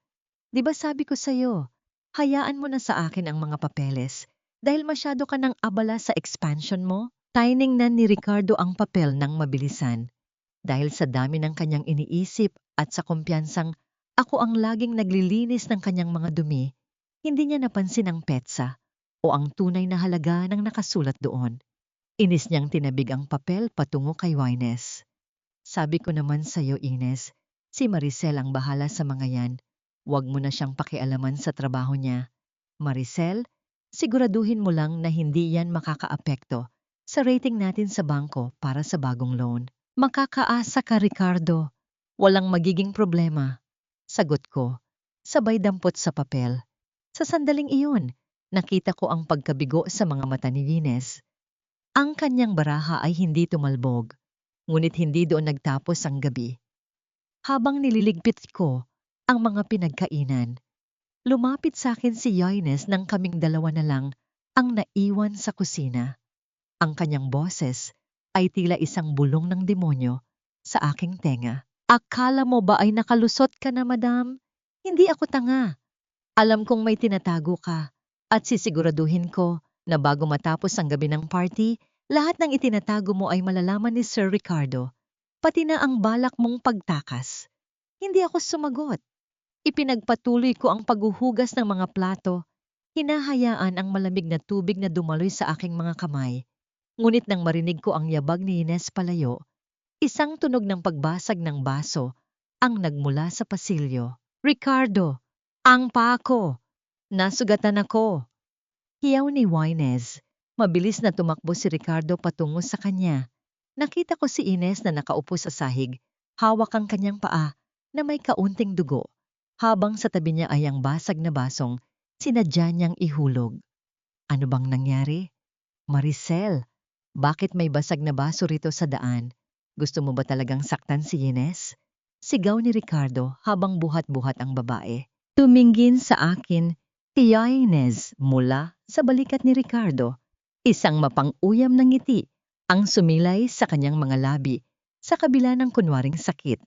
Di ba sabi ko sa'yo, hayaan mo na sa akin ang mga papeles dahil masyado ka nang abala sa expansion mo? Tiningnan ni Ricardo ang papel ng mabilisan. Dahil sa dami ng kanyang iniisip at sa kumpiyansang ako ang laging naglilinis ng kanyang mga dumi, hindi niya napansin ang petsa o ang tunay na halaga ng nakasulat doon. Inis niyang tinabig ang papel patungo kay Wines. Sabi ko naman sa'yo, Ines, si Maricel ang bahala sa mga yan. Huwag mo na siyang pakialaman sa trabaho niya. Maricel, siguraduhin mo lang na hindi yan makakaapekto sa rating natin sa bangko para sa bagong loan. Makakaasa ka, Ricardo. Walang magiging problema. Sagot ko, sabay dampot sa papel. Sa sandaling iyon, nakita ko ang pagkabigo sa mga mata ni Ines. Ang kanyang baraha ay hindi tumalbog, ngunit hindi doon nagtapos ang gabi. Habang nililigpit ko ang mga pinagkainan, lumapit sa akin si Ines nang kaming dalawa na lang ang naiwan sa kusina. Ang kanyang boses ay tila isang bulong ng demonyo sa aking tenga. Akala mo ba ay nakalusot ka na, madam? Hindi ako tanga. Alam kong may tinatago ka at sisiguraduhin ko na bago matapos ang gabi ng party, lahat ng itinatago mo ay malalaman ni Sir Ricardo, pati na ang balak mong pagtakas. Hindi ako sumagot. Ipinagpatuloy ko ang paghuhugas ng mga plato, hinahayaan ang malamig na tubig na dumaloy sa aking mga kamay. Ngunit nang marinig ko ang yabag ni Ines palayo, isang tunog ng pagbasag ng baso ang nagmula sa pasilyo. Ricardo, ang paa ko! Nasugatan ako! Hiyaw ni Wines. Mabilis na tumakbo si Ricardo patungo sa kanya. Nakita ko si Ines na nakaupo sa sahig, hawak ang kanyang paa na may kaunting dugo, habang sa tabi niya ay ang basag na basong sinadya niyang ihulog. Ano bang nangyari? Maricel, bakit may basag na baso rito sa daan? Gusto mo ba talagang saktan si Ines? Sigaw ni Ricardo habang buhat-buhat ang babae. Tumingin sa akin si Ines mula sa balikat ni Ricardo. Isang mapang-uyam na ngiti ang sumilay sa kanyang mga labi sa kabila ng kunwaring sakit.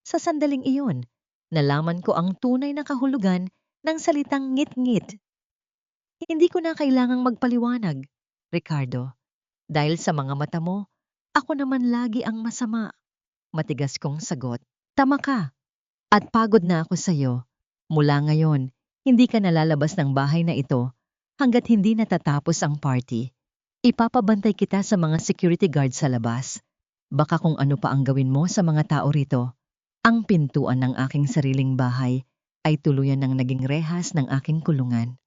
Sa sandaling iyon, nalaman ko ang tunay na kahulugan ng salitang ngit-ngit. Hindi ko na kailangang magpaliwanag, Ricardo. Dahil sa mga mata mo, ako naman lagi ang masama. Matigas kong sagot. Tama ka. At pagod na ako sa'yo. Mula ngayon, hindi ka nalalabas ng bahay na ito hanggat hindi natatapos ang party. Ipapabantay kita sa mga security guard sa labas. Baka kung ano pa ang gawin mo sa mga tao rito. Ang pintuan ng aking sariling bahay ay tuluyan ng naging rehas ng aking kulungan.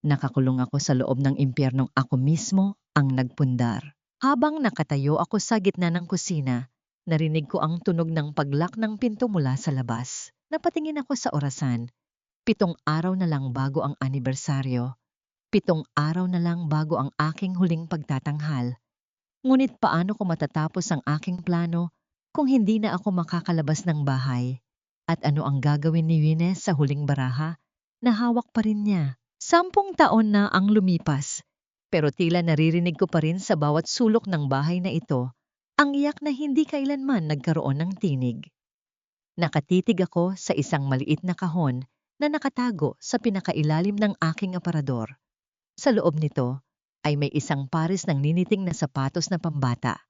Nakakulong ako sa loob ng impyernong ako mismo ang nagpundar. Habang nakatayo ako sa gitna ng kusina, narinig ko ang tunog ng paglak ng pinto mula sa labas. Napatingin ako sa orasan. 7 araw na lang bago ang anibersaryo. 7 araw na lang bago ang aking huling pagtatanghal. Ngunit paano ko matatapos ang aking plano kung hindi na ako makakalabas ng bahay? At ano ang gagawin ni Ines sa huling baraha na hawak pa rin niya? 10 taon na ang lumipas, pero tila naririnig ko pa rin sa bawat sulok ng bahay na ito ang iyak na hindi kailanman nagkaroon ng tinig. Nakatitig ako sa isang maliit na kahon na nakatago sa pinakailalim ng aking aparador. Sa loob nito ay may isang pares ng niniting na sapatos na pambata.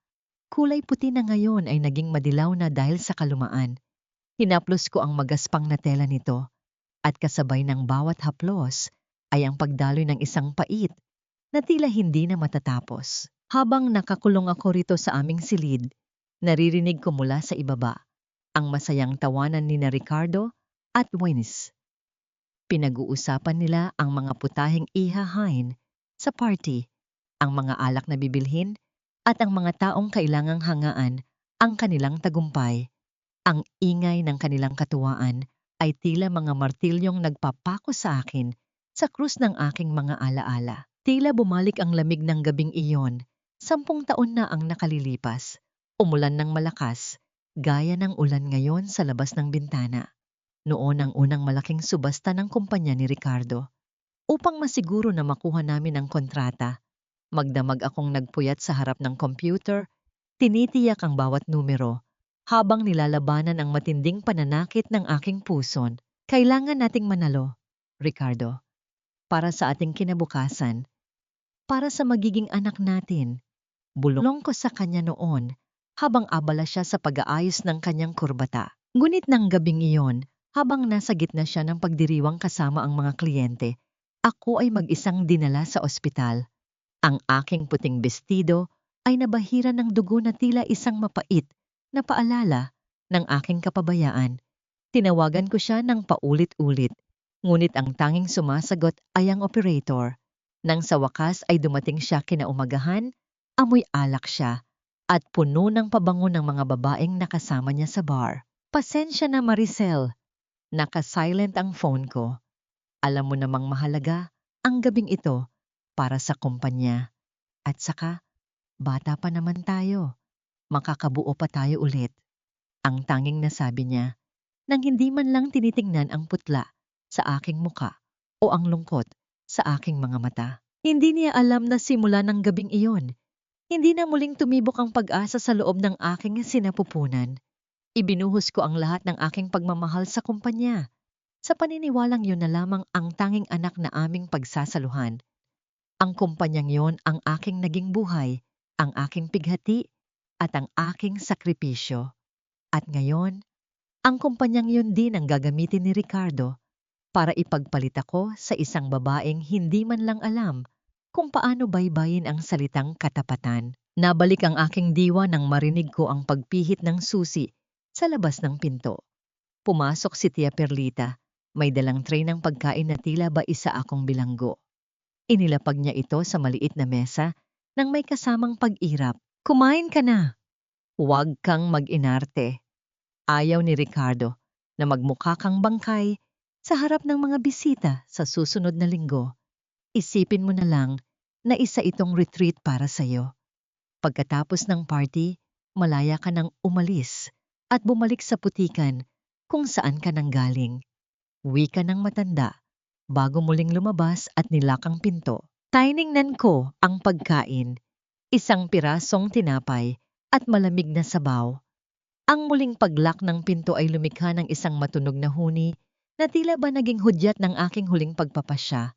Kulay puti na ngayon ay naging madilaw na dahil sa kalumaan. Hinaplos ko ang magaspang na tela nito at kasabay ng bawat haplos ay ang pagdaloy ng isang pait na tila hindi na matatapos. Habang nakakulong ako rito sa aming silid, naririnig ko mula sa ibaba ang masayang tawanan ni na Ricardo at Wines. Pinag-uusapan nila ang mga putahing ihahain sa party, ang mga alak na bibilhin, at ang mga taong kailangang hangaan ang kanilang tagumpay. Ang ingay ng kanilang katuwaan ay tila mga martilyong nagpapako sa akin sa krus ng aking mga alaala. Tila bumalik ang lamig ng gabing iyon. 10 taon na ang nakalilipas. Umulan ng malakas, gaya ng ulan ngayon sa labas ng bintana. Noon ang unang malaking subasta ng kumpanya ni Ricardo. Upang masiguro na makuha namin ang kontrata, magdamag akong nagpuyat sa harap ng computer, tinitiyak ang bawat numero, habang nilalabanan ang matinding pananakit ng aking puson. Kailangan nating manalo, Ricardo, para sa ating kinabukasan, para sa magiging anak natin. Bulong ko sa kanya noon habang abala siya sa pag-aayos ng kanyang kurbata. Ngunit ng gabing iyon, habang nasa gitna siya ng pagdiriwang kasama ang mga kliyente, ako ay mag-isang dinala sa ospital. Ang aking puting bestido ay nabahira ng dugo na tila isang mapait na paalala ng aking kapabayaan. Tinawagan ko siya ng paulit-ulit, ngunit ang tanging sumasagot ay ang operator. Nang sa wakas ay dumating siya kinaumagahan, amoy alak siya at puno ng pabango ng mga babaeng nakasama niya sa bar. Pasensya na Maricel, naka-silent ang phone ko. Alam mo namang mahalaga ang gabing ito para sa kumpanya. At saka, bata pa naman tayo. Makakabuo pa tayo ulit. Ang tanging nasabi niya, nang hindi man lang tinitingnan ang putla sa aking muka o ang lungkot sa aking mga mata. Hindi niya alam na simula ng gabing iyon, hindi na muling tumibok ang pag-asa sa loob ng aking sinapupunan. Ibinuhos ko ang lahat ng aking pagmamahal sa kumpanya, sa paniniwalang yun na lamang ang tanging anak na aming pagsasaluhan. Ang kumpanyang yon ang aking naging buhay, ang aking pighati, at ang aking sakripisyo. At ngayon, ang kumpanyang yun din ang gagamitin ni Ricardo para ipagpalit ako sa isang babaeng hindi man lang alam kung paano baybayin ang salitang katapatan. Nabalik ang aking diwa nang marinig ko ang pagpihit ng susi sa labas ng pinto. Pumasok si Tia Perlita, may dalang tray ng pagkain na tila ba isa akong bilanggo. Inilapag niya ito sa maliit na mesa nang may kasamang pag-irap. Kumain ka na. Huwag kang mag-inarte. Ayaw ni Ricardo na magmukha kang bangkay sa harap ng mga bisita sa susunod na linggo. Isipin mo na lang na isa itong retreat para sa'yo. Pagkatapos ng party, malaya ka nang umalis at bumalik sa putikan kung saan ka nang galing. Wika ng matanda bago muling lumabas at nilakang pinto. Tiningnan ko ang pagkain, isang pirasong tinapay at malamig na sabaw. Ang muling paglak ng pinto ay lumikha ng isang matunog na huni na tila ba naging hudyat ng aking huling pagpapasya.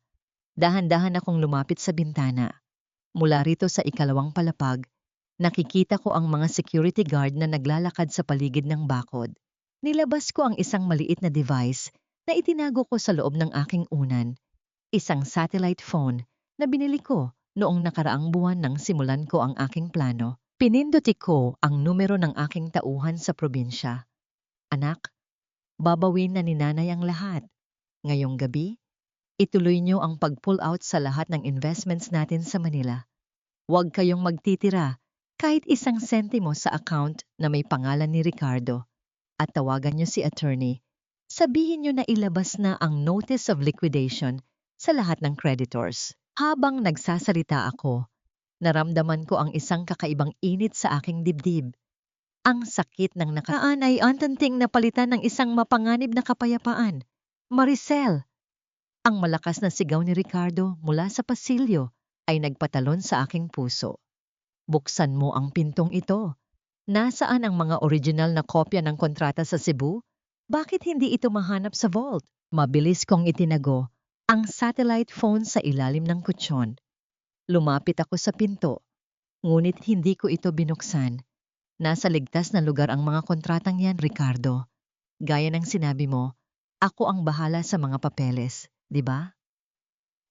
Dahan-dahan akong lumapit sa bintana. Mula rito sa ikalawang palapag, nakikita ko ang mga security guard na naglalakad sa paligid ng bakod. Nilabas ko ang isang maliit na device na itinago ko sa loob ng aking unan. Isang satellite phone na binili ko noong nakaraang buwan nang simulan ko ang aking plano. Pinindoti ko ang numero ng aking tauhan sa probinsya. Anak, babawin na ni nanay ang lahat. Ngayong gabi, ituloy niyo ang pag-pull out sa lahat ng investments natin sa Manila. Huwag kayong magtitira kahit isang sentimo sa account na may pangalan ni Ricardo. At tawagan niyo si attorney. Sabihin niyo na ilabas na ang notice of liquidation sa lahat ng creditors. Habang nagsasalita ako, naramdaman ko ang isang kakaibang init sa aking dibdib. Ang sakit ng nakaraan ay antanting napalitan ng isang mapanganib na kapayapaan. Maricel! Ang malakas na sigaw ni Ricardo mula sa pasilyo ay nagpatalon sa aking puso. Buksan mo ang pintong ito. Nasaan ang mga original na kopya ng kontrata sa Cebu? Bakit hindi ito mahanap sa vault? Mabilis kong itinago ang satellite phone sa ilalim ng kutsyon. Lumapit ako sa pinto, ngunit hindi ko ito binuksan. Nasa ligtas na lugar ang mga kontratang yan, Ricardo. Gaya ng sinabi mo, ako ang bahala sa mga papeles, di ba?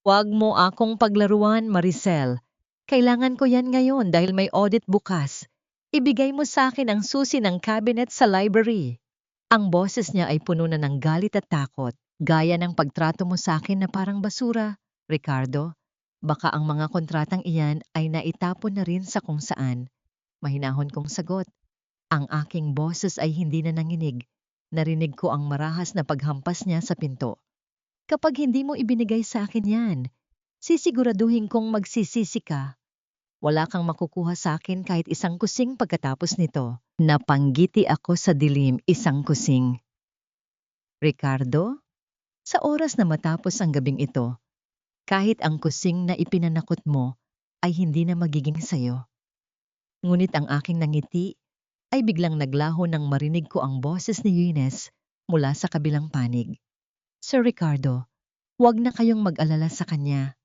Huwag mo akong paglaruan, Maricel. Kailangan ko yan ngayon dahil may audit bukas. Ibigay mo sa akin ang susi ng cabinet sa library. Ang boses niya ay puno na ng galit at takot, gaya ng pagtrato mo sa akin na parang basura, Ricardo. Baka ang mga kontratang iyan ay naitapon na rin sa kung saan. Mahinahon kong sagot. Ang aking boses ay hindi na nanginig. Narinig ko ang marahas na paghampas niya sa pinto. Kapag hindi mo ibinigay sa akin yan, sisiguraduhin kong magsisisi ka. Wala kang makukuha sa akin kahit isang kusing pagkatapos nito. Napanggiti ako sa dilim, isang kusing. Ricardo, sa oras na matapos ang gabing ito, kahit ang kusing na ipinanakot mo ay hindi na magiging sayo. Ngunit ang aking nangiti ay biglang naglaho nang marinig ko ang boses ni Eunice mula sa kabilang panig. Sir Ricardo, huwag na kayong mag-alala sa kanya.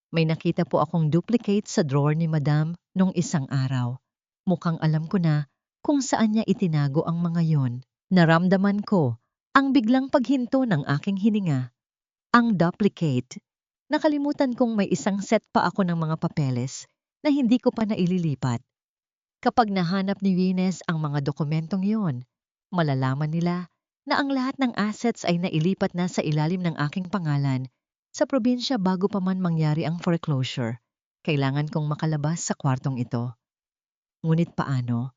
May nakita po akong duplicate sa drawer ni Madam nung isang araw. Mukhang alam ko na kung saan niya itinago ang mga yon. Naramdaman ko ang biglang paghinto ng aking hininga. Ang duplicate. Nakalimutan kong may isang set pa ako ng mga papeles na hindi ko pa naililipat. Kapag nahanap ni Eunice ang mga dokumentong yon, malalaman nila na ang lahat ng assets ay nailipat na sa ilalim ng aking pangalan sa probinsya bago pa man mangyari ang foreclosure. Kailangan kong makalabas sa kwartong ito. Ngunit paano?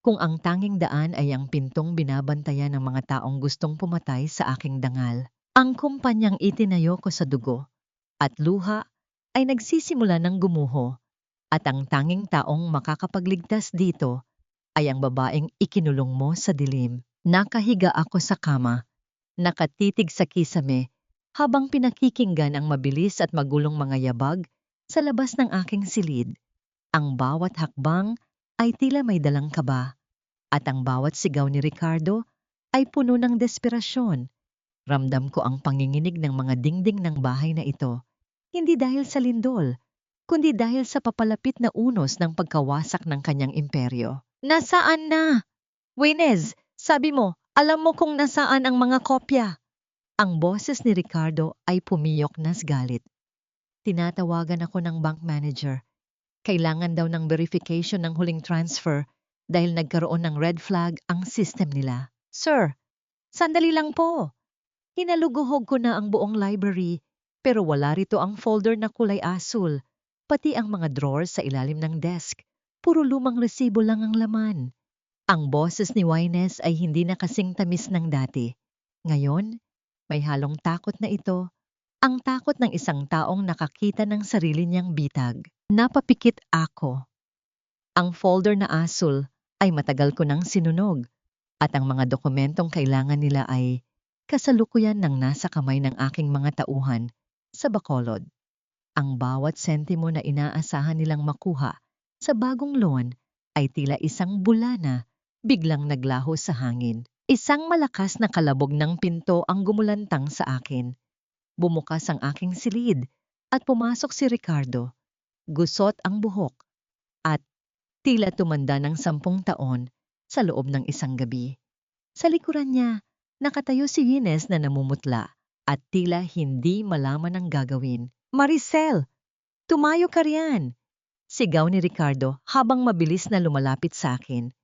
Kung ang tanging daan ay ang pintong binabantayan ng mga taong gustong pumatay sa aking dangal, ang kumpanyang itinayo ko sa dugo at luha ay nagsisimula ng gumuho at ang tanging taong makakapagligtas dito ay ang babaeng ikinulong mo sa dilim. Nakahiga ako sa kama, nakatitig sa kisame habang pinakikinggan ang mabilis at magulong mga yabag sa labas ng aking silid. Ang bawat hakbang ay tila may dalang kaba at ang bawat sigaw ni Ricardo ay puno ng desperasyon. Ramdam ko ang panginginig ng mga dingding ng bahay na ito, hindi dahil sa lindol, kundi dahil sa papalapit na unos ng pagkawasak ng kanyang imperyo. Nasaan na? Winez, sabi mo, alam mo kung nasaan ang mga kopya. Ang boses ni Ricardo ay pumiyok na sa galit. Tinatawagan ako ng bank manager. Kailangan daw ng verification ng huling transfer dahil nagkaroon ng red flag ang system nila. Sir, sandali lang po. Hinaluguhog ko na ang buong library pero wala rito ang folder na kulay asul, pati ang mga drawers sa ilalim ng desk. Puro lumang resibo lang ang laman. Ang boses ni Wines ay hindi na kasing tamis ng dati. Ngayon, may halong takot na ito. Ang takot ng isang taong nakakita ng sarili niyang bitag. Napapikit ako. Ang folder na asul ay matagal ko nang sinunog at ang mga dokumentong kailangan nila ay kasalukuyan ng nasa kamay ng aking mga tauhan sa Bacolod. Ang bawat sentimo na inaasahan nilang makuha sa bagong loan ay tila isang bulana biglang naglaho sa hangin. Isang malakas na kalabog ng pinto ang gumulantang sa akin. Bumukas ang aking silid at pumasok si Ricardo. Gusot ang buhok at tila tumanda ng 10 taon sa loob ng isang gabi. Sa likuran niya, nakatayo si Eunice na namumutla at tila hindi malaman ang gagawin. Maricel, tumayo ka riyan! Sigaw ni Ricardo habang mabilis na lumalapit sa akin.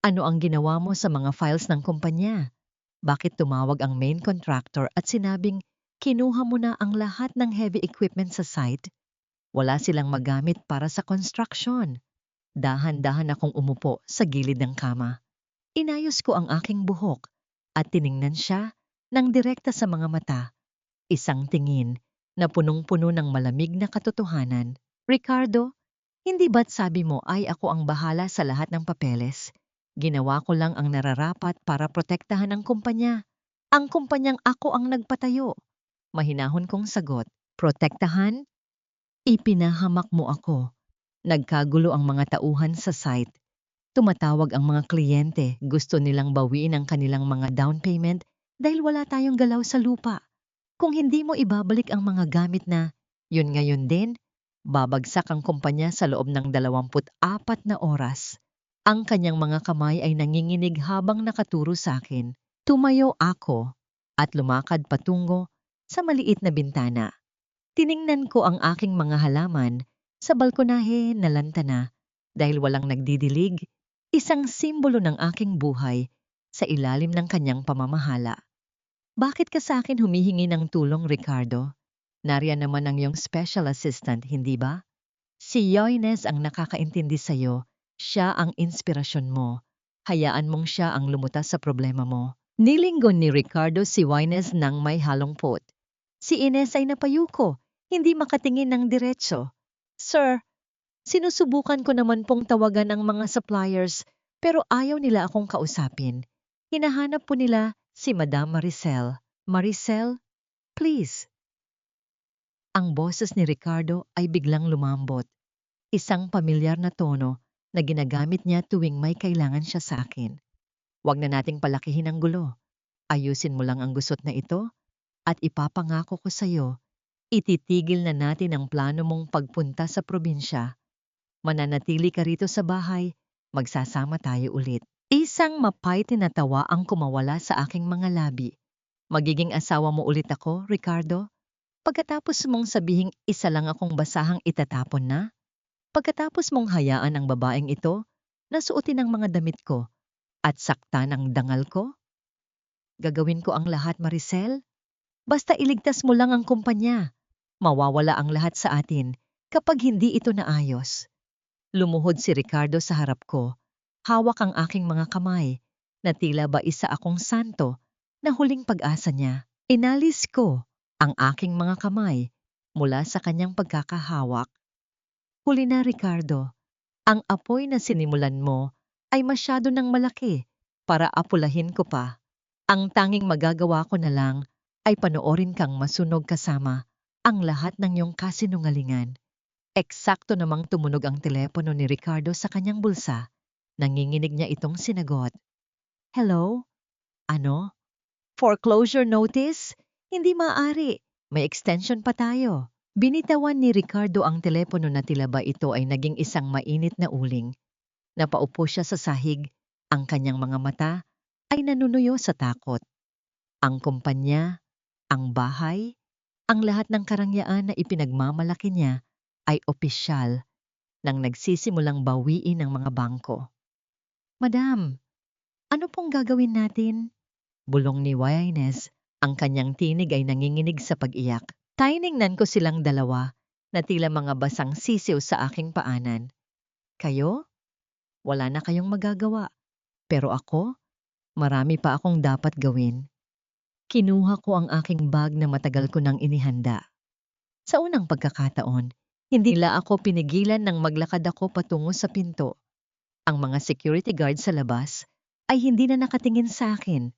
Ano ang ginawa mo sa mga files ng kumpanya? Bakit tumawag ang main contractor at sinabing kinuha mo na ang lahat ng heavy equipment sa site? Wala silang magamit para sa construction. Dahan-dahan akong umupo sa gilid ng kama. Inayos ko ang aking buhok at tiningnan siya ng direkta sa mga mata. Isang tingin na punong-puno ng malamig na katotohanan. Ricardo, hindi ba't sabi mo ay ako ang bahala sa lahat ng papeles? Ginawa ko lang ang nararapat para protektahan ang kumpanya. Ang kumpanyang ako ang nagpatayo. Mahinahon kong sagot. Protektahan? Ipinahamak mo ako. Nagkagulo ang mga tauhan sa site. Tumatawag ang mga kliyente. Gusto nilang bawiin ang kanilang mga down payment dahil wala tayong galaw sa lupa. Kung hindi mo ibabalik ang mga gamit na, yun ngayon din, babagsak ang kumpanya sa loob ng 24 na oras. Ang kanyang mga kamay ay nanginginig habang nakaturo sa akin. Tumayo ako at lumakad patungo sa maliit na bintana. Tiningnan ko ang aking mga halaman sa balkonahe na lantana dahil walang nagdidilig, isang simbolo ng aking buhay sa ilalim ng kanyang pamamahala. Bakit ka sa akin humihingi ng tulong, Ricardo? Nariyan naman ang iyong special assistant, hindi ba? Si Yoines ang nakakaintindi sa'yo. Siya ang inspirasyon mo. Hayaan mong siya ang lumutas sa problema mo. Nilinggon ni Ricardo si Wines ng may halong pot. Si Ines ay napayuko, hindi makatingin ng diretso. Sir, Sinusubukan ko naman pong tawagan ang mga suppliers pero ayaw nila akong kausapin. Hinahanap po nila si Madam Maricel. Maricel, please. Ang boses ni Ricardo ay biglang lumambot. Isang pamilyar na tono na ginagamit niya tuwing may kailangan siya sa akin. Huwag na nating palakihin ang gulo. Ayusin mo lang ang gusot na ito at ipapangako ko sa iyo, ititigil na natin ang plano mong pagpunta sa probinsya. Mananatili ka rito sa bahay, magsasama tayo ulit. Isang mapait na tawa ang kumawala sa aking mga labi. Magiging asawa mo ulit ako, Ricardo? Pagkatapos mong sabihing isa lang akong basahang itatapon na? Pagkatapos mong hayaan ang babaeng ito na suotin ang mga damit ko at saktan ang dangal ko? Gagawin ko ang lahat, Maricel. Basta iligtas mo lang ang kumpanya. Mawawala ang lahat sa atin kapag hindi ito naayos. Lumuhod si Ricardo sa harap ko. Hawak ang aking mga kamay na tila ba isa akong santo na huling pag-asa niya. Inalis ko ang aking mga kamay mula sa kanyang pagkakahawak. Huli na, Ricardo. Ang apoy na sinimulan mo ay masyado nang malaki para apulahin ko pa. Ang tanging magagawa ko na lang ay panoorin kang masunog kasama ang lahat ng iyong kasinungalingan. Eksakto namang tumunog ang telepono ni Ricardo sa kanyang bulsa. Nanginginig niya itong sinagot. Hello? Ano? Foreclosure notice? Hindi maaari. May extension pa tayo. Binitawan ni Ricardo ang telepono na tila ba ito ay naging isang mainit na uling. Napaupo siya sa sahig. Ang kanyang mga mata ay nanunuyo sa takot. Ang kumpanya, ang bahay, ang lahat ng karangyaan na ipinagmamalaki niya ay opisyal nang nagsisimulang bawiin ng mga bangko. Madam, ano pong gagawin natin? Bulong ni Waynes, ang kanyang tinig ay nanginginig sa pag-iyak. Tiningnan ko silang dalawa na tila mga basang sisiw sa aking paanan. Kayo? Wala na kayong magagawa. Pero ako, marami pa akong dapat gawin. Kinuha ko ang aking bag na matagal ko nang inihanda. Sa unang pagkakataon, hindi nila ako pinigilan nang maglakad ako patungo sa pinto. Ang mga security guard sa labas ay hindi na nakatingin sa akin.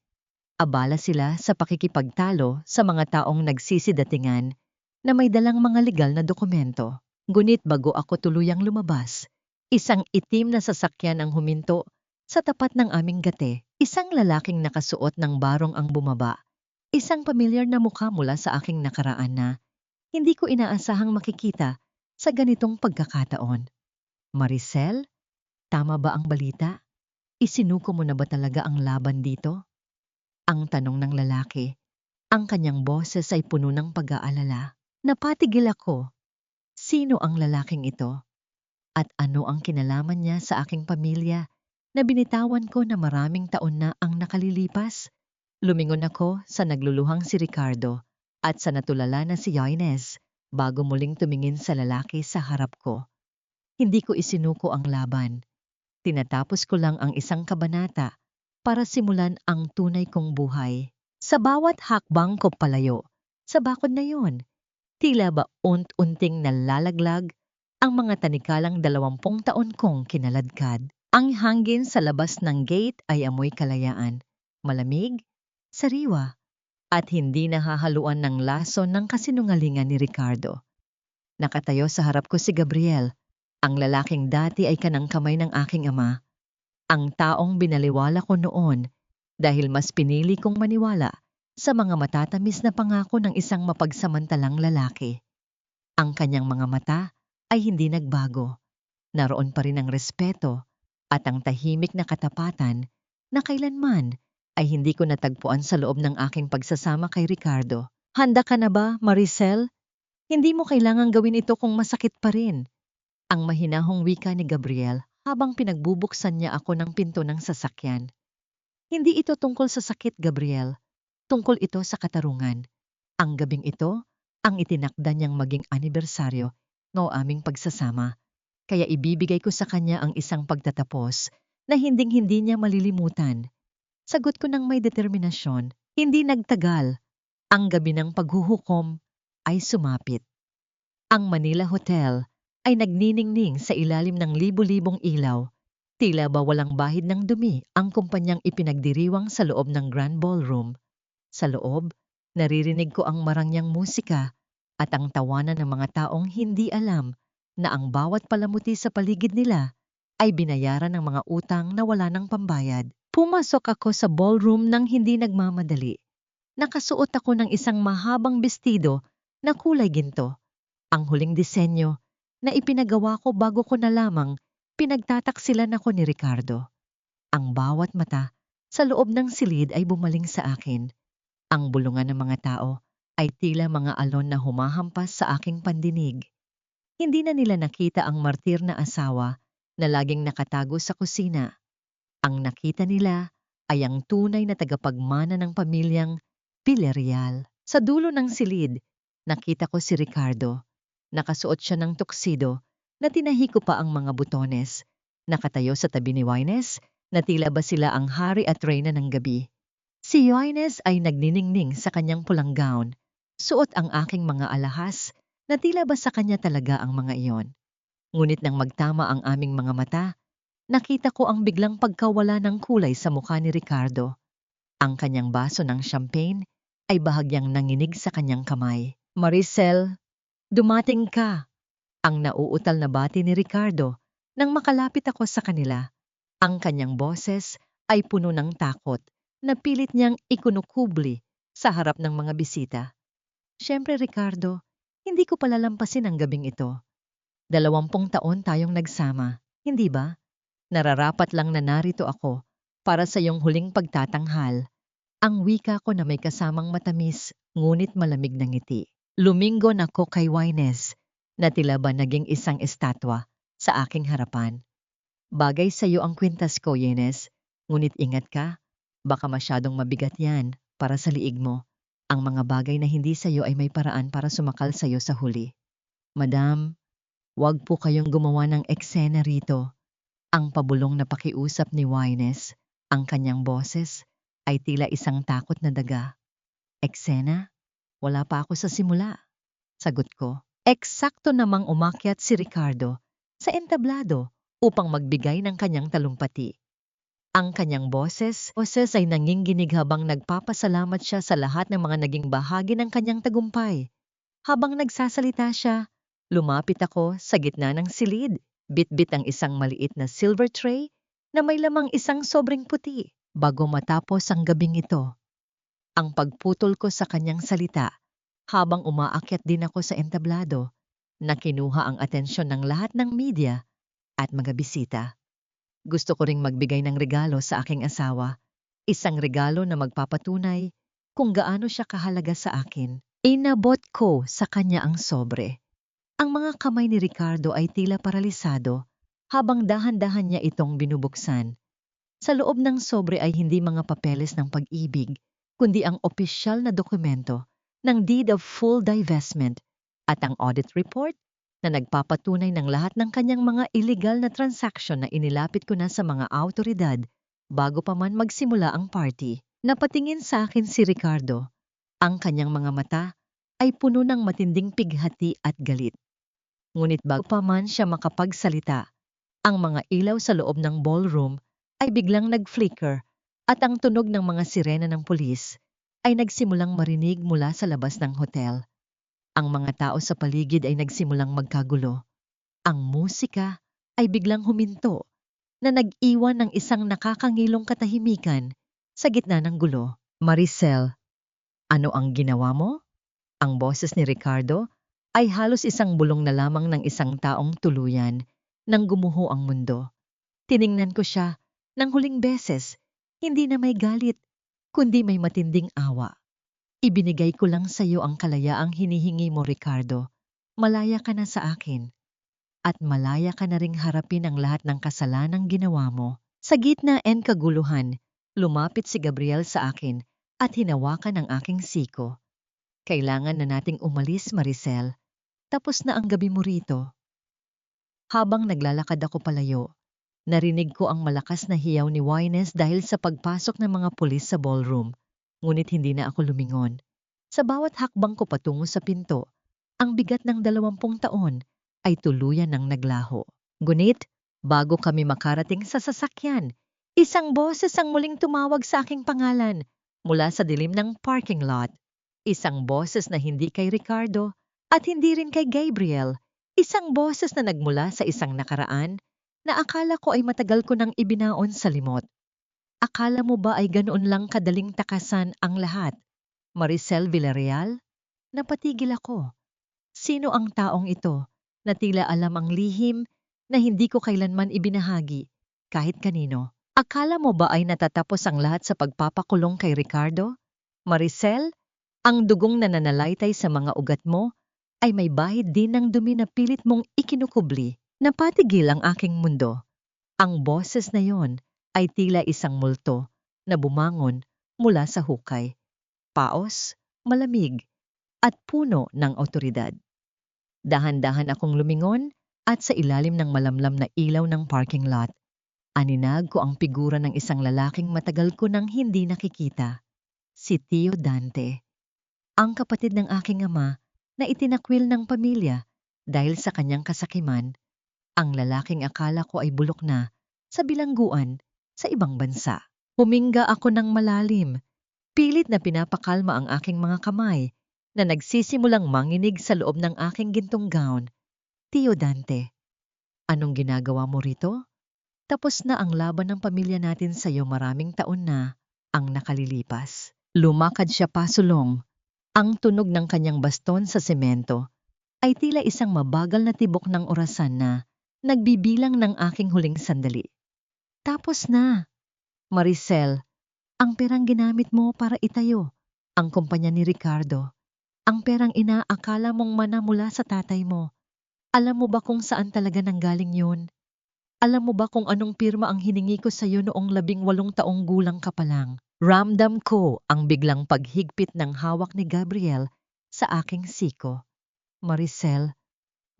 Abala sila sa pakikipagtalo sa mga taong nagsisidatingan na may dalang mga legal na dokumento. Ngunit bago ako tuluyang lumabas, isang itim na sasakyan ang huminto sa tapat ng aming gate. Isang lalaking nakasuot ng barong ang bumaba. Isang pamilyar na mukha mula sa aking nakaraan na hindi ko inaasahang makikita sa ganitong pagkakataon. Maricel, tama ba ang balita? Isinuko mo na ba talaga ang laban dito? Ang tanong ng lalaki. Ang kanyang boses ay puno ng pag-aalala. Napatigil ako. Sino ang lalaking ito? At ano ang kinalaman niya sa aking pamilya na binitawan ko na maraming taon na ang nakalilipas? Lumingon ako sa nagluluhang si Ricardo at sa natulala na si Yoines bago muling tumingin sa lalaki sa harap ko. Hindi ko isinuko ang laban. Tinatapos ko lang ang isang kabanata para simulan ang tunay kong buhay. Sa bawat hakbang ko palayo, sa bakod na yon, tila ba unt-unting nalalaglag ang mga tanikalang 20 taon kong kinaladkad. Ang hangin sa labas ng gate ay amoy kalayaan, malamig, sariwa, at hindi nahahaluan ng lason ng kasinungalingan ni Ricardo. Nakatayo sa harap ko si Gabriel, ang lalaking dati ay kanang kamay ng aking ama. Ang taong binaliwala ko noon dahil mas pinili kong maniwala sa mga matatamis na pangako ng isang mapagsamantalang lalaki. Ang kanyang mga mata ay hindi nagbago. Naroon pa rin ang respeto at ang tahimik na katapatan na kailanman ay hindi ko natagpuan sa loob ng aking pagsasama kay Ricardo. Handa ka na ba, Maricel? Hindi mo kailangang gawin ito kung masakit pa rin. Ang mahinahong wika ni Gabriel habang pinagbubuksan niya ako ng pinto ng sasakyan. Hindi ito tungkol sa sakit, Gabriel. Tungkol ito sa katarungan. Ang gabing ito, ang itinakda niyang maging anibersaryo ng aming pagsasama. Kaya ibibigay ko sa kanya ang isang pagtatapos na hinding-hindi niya malilimutan. Sagot ko ng may determinasyon. Hindi nagtagal. Ang gabi ng paghuhukom ay sumapit. Ang Manila Hotel ay nagniningning sa ilalim ng libu-libong ilaw. Tila ba walang bahid ng dumi ang kumpanyang ipinagdiriwang sa loob ng Grand Ballroom. Sa loob, naririnig ko ang marangyang musika at ang tawanan ng mga taong hindi alam na ang bawat palamuti sa paligid nila ay binayaran ng mga utang na wala ng pambayad. Pumasok ako sa ballroom nang hindi nagmamadali. Nakasuot ako ng isang mahabang bestido na kulay ginto. Ang huling disenyo na ipinagawa ko bago ko na lamang pinagtataksilan ako ni Ricardo. Ang bawat mata sa loob ng silid ay bumaling sa akin. Ang bulungan ng mga tao ay tila mga alon na humahampas sa aking pandinig. Hindi na nila nakita ang martir na asawa na laging nakatago sa kusina. Ang nakita nila ay ang tunay na tagapagmana ng pamilyang Villarreal. Sa dulo ng silid, nakita ko si Ricardo. Nakasuot siya ng tuxedo na tinahi ko pa ang mga butones. Nakatayo sa tabi ni Wines na tila ba sila ang hari at reyna ng gabi. Si Wines ay nagniningning sa kanyang pulang gown. Suot ang aking mga alahas na tila ba sa kanya talaga ang mga iyon. Ngunit nang magtama ang aming mga mata, nakita ko ang biglang pagkawala ng kulay sa mukha ni Ricardo. Ang kanyang baso ng champagne ay bahagyang nanginig sa kanyang kamay. Maricel, dumating ka! Ang nauutal na bati ni Ricardo nang makalapit ako sa kanila. Ang kanyang boses ay puno ng takot na pilit niyang ikunukubli sa harap ng mga bisita. Siyempre Ricardo, hindi ko palalampasin ang gabing ito. 20 taon tayong nagsama, hindi ba? Nararapat lang na narito ako para sa iyong huling pagtatanghal. Ang wika ko na may kasamang matamis ngunit malamig na ngiti. Lumingon ako kay Wines na tila ba naging isang estatwa sa aking harapan. Bagay sa iyo ang kwintas ko, Yenes. Ngunit ingat ka, baka masyadong mabigat yan para sa liig mo. Ang mga bagay na hindi sa iyo ay may paraan para sumakal sa iyo sa huli. Madam, wag po kayong gumawa ng eksena rito. Ang pabulong na pakiusap ni Wines, ang kanyang boses, ay tila isang takot na daga. Eksena? Wala pa ako sa simula. Sagot ko. Eksakto namang umakyat si Ricardo sa entablado upang magbigay ng kanyang talumpati. Ang kanyang boses ay nanginginig habang nagpapasalamat siya sa lahat ng mga naging bahagi ng kanyang tagumpay. Habang nagsasalita siya, lumapit ako sa gitna ng silid. Bit-bit ang isang maliit na silver tray na may lamang isang sobrang puti. Bago matapos ang gabing ito, ang pagputol ko sa kanyang salita habang umaakyat din ako sa entablado na kinuha ang atensyon ng lahat ng media at mga bisita. Gusto ko ring magbigay ng regalo sa aking asawa, isang regalo na magpapatunay kung gaano siya kahalaga sa akin. Inabot ko sa kanya ang sobre. Ang mga kamay ni Ricardo ay tila paralisado habang dahan-dahan niya itong binubuksan. Sa loob ng sobre ay hindi mga papeles ng pag-ibig, kundi ang opisyal na dokumento ng Deed of Full Divestment at ang audit report na nagpapatunay ng lahat ng kanyang mga illegal na transaksyon na inilapit ko na sa mga awtoridad bago pa man magsimula ang party. Napatingin sa akin si Ricardo. Ang kanyang mga mata ay puno ng matinding pighati at galit. Ngunit bago pa man siya makapagsalita, ang mga ilaw sa loob ng ballroom ay biglang nag-flicker at ang tunog ng mga sirena ng pulis ay nagsimulang marinig mula sa labas ng hotel. Ang mga tao sa paligid ay nagsimulang magkagulo. Ang musika ay biglang huminto na nag-iwan ng isang nakakangilong katahimikan sa gitna ng gulo. Maricel, ano ang ginawa mo? Ang boses ni Ricardo ay halos isang bulong na lamang ng isang taong tuluyan nang gumuho ang mundo. Tiningnan ko siya ng huling beses, hindi na may galit, kundi may matinding awa. Ibinigay ko lang sa iyo ang kalayaang hinihingi mo, Ricardo. Malaya ka na sa akin. At malaya ka na ring harapin ang lahat ng kasalanang ginawa mo. Sa gitna ng kaguluhan, lumapit si Gabriel sa akin at hinawakan ang aking siko. Kailangan na nating umalis, Maricel. Tapos na ang gabi mo rito. Habang naglalakad ako palayo, narinig ko ang malakas na hiyaw ni Wines dahil sa pagpasok ng mga pulis sa ballroom. Ngunit hindi na ako lumingon. Sa bawat hakbang ko patungo sa pinto, ang bigat ng 20 taon ay tuluyan ng naglaho. Ngunit, bago kami makarating sa sasakyan, isang boses ang muling tumawag sa aking pangalan mula sa dilim ng parking lot. Isang boses na hindi kay Ricardo at hindi rin kay Gabriel. Isang boses na nagmula sa isang nakaraan na akala ko ay matagal ko nang ibinaon sa limot. Akala mo ba ay ganoon lang kadaling takasan ang lahat? Maricel Villarreal? Napatigil ako. Sino ang taong ito na tila alam ang lihim na hindi ko kailanman ibinahagi kahit kanino? Akala mo ba ay natatapos ang lahat sa pagpapakulong kay Ricardo? Maricel, ang dugong na nananalaytay sa mga ugat mo ay may bahid din ng dumi na pilit mong ikinukubli. Napatigil ang aking mundo. Ang boses na yon ay tila isang multo na bumangon mula sa hukay. Paos, malamig, at puno ng awtoridad. Dahan-dahan akong lumingon at sa ilalim ng malamlam na ilaw ng parking lot, aninag ko ang figura ng isang lalaking matagal ko nang hindi nakikita. Si Tio Dante, ang kapatid ng aking ama na itinakwil ng pamilya dahil sa kanyang kasakiman, ang lalaking akala ko ay bulok na sa bilangguan sa ibang bansa. Huminga ako ng malalim, pilit na pinapakalma ang aking mga kamay na nagsisimulang manginig sa loob ng aking gintong gown. Tio Dante, anong ginagawa mo rito? Tapos na ang laban ng pamilya natin sa iyo, maraming taon na ang nakalilipas. Lumakad siya pasulong. Ang tunog ng kanyang baston sa semento ay tila isang mabagal na tibok ng orasan na nagbibilang ng aking huling sandali. Tapos na. Maricel, ang perang ginamit mo para itayo ang kumpanya ni Ricardo. Ang perang inaakala mong mana mula sa tatay mo. Alam mo ba kung saan talaga nanggaling yun? Alam mo ba kung anong pirma ang hiningi ko sa iyo noong 18 taong gulang ka pa lang? Ramdam ko ang biglang paghigpit ng hawak ni Gabriel sa aking siko. Maricel,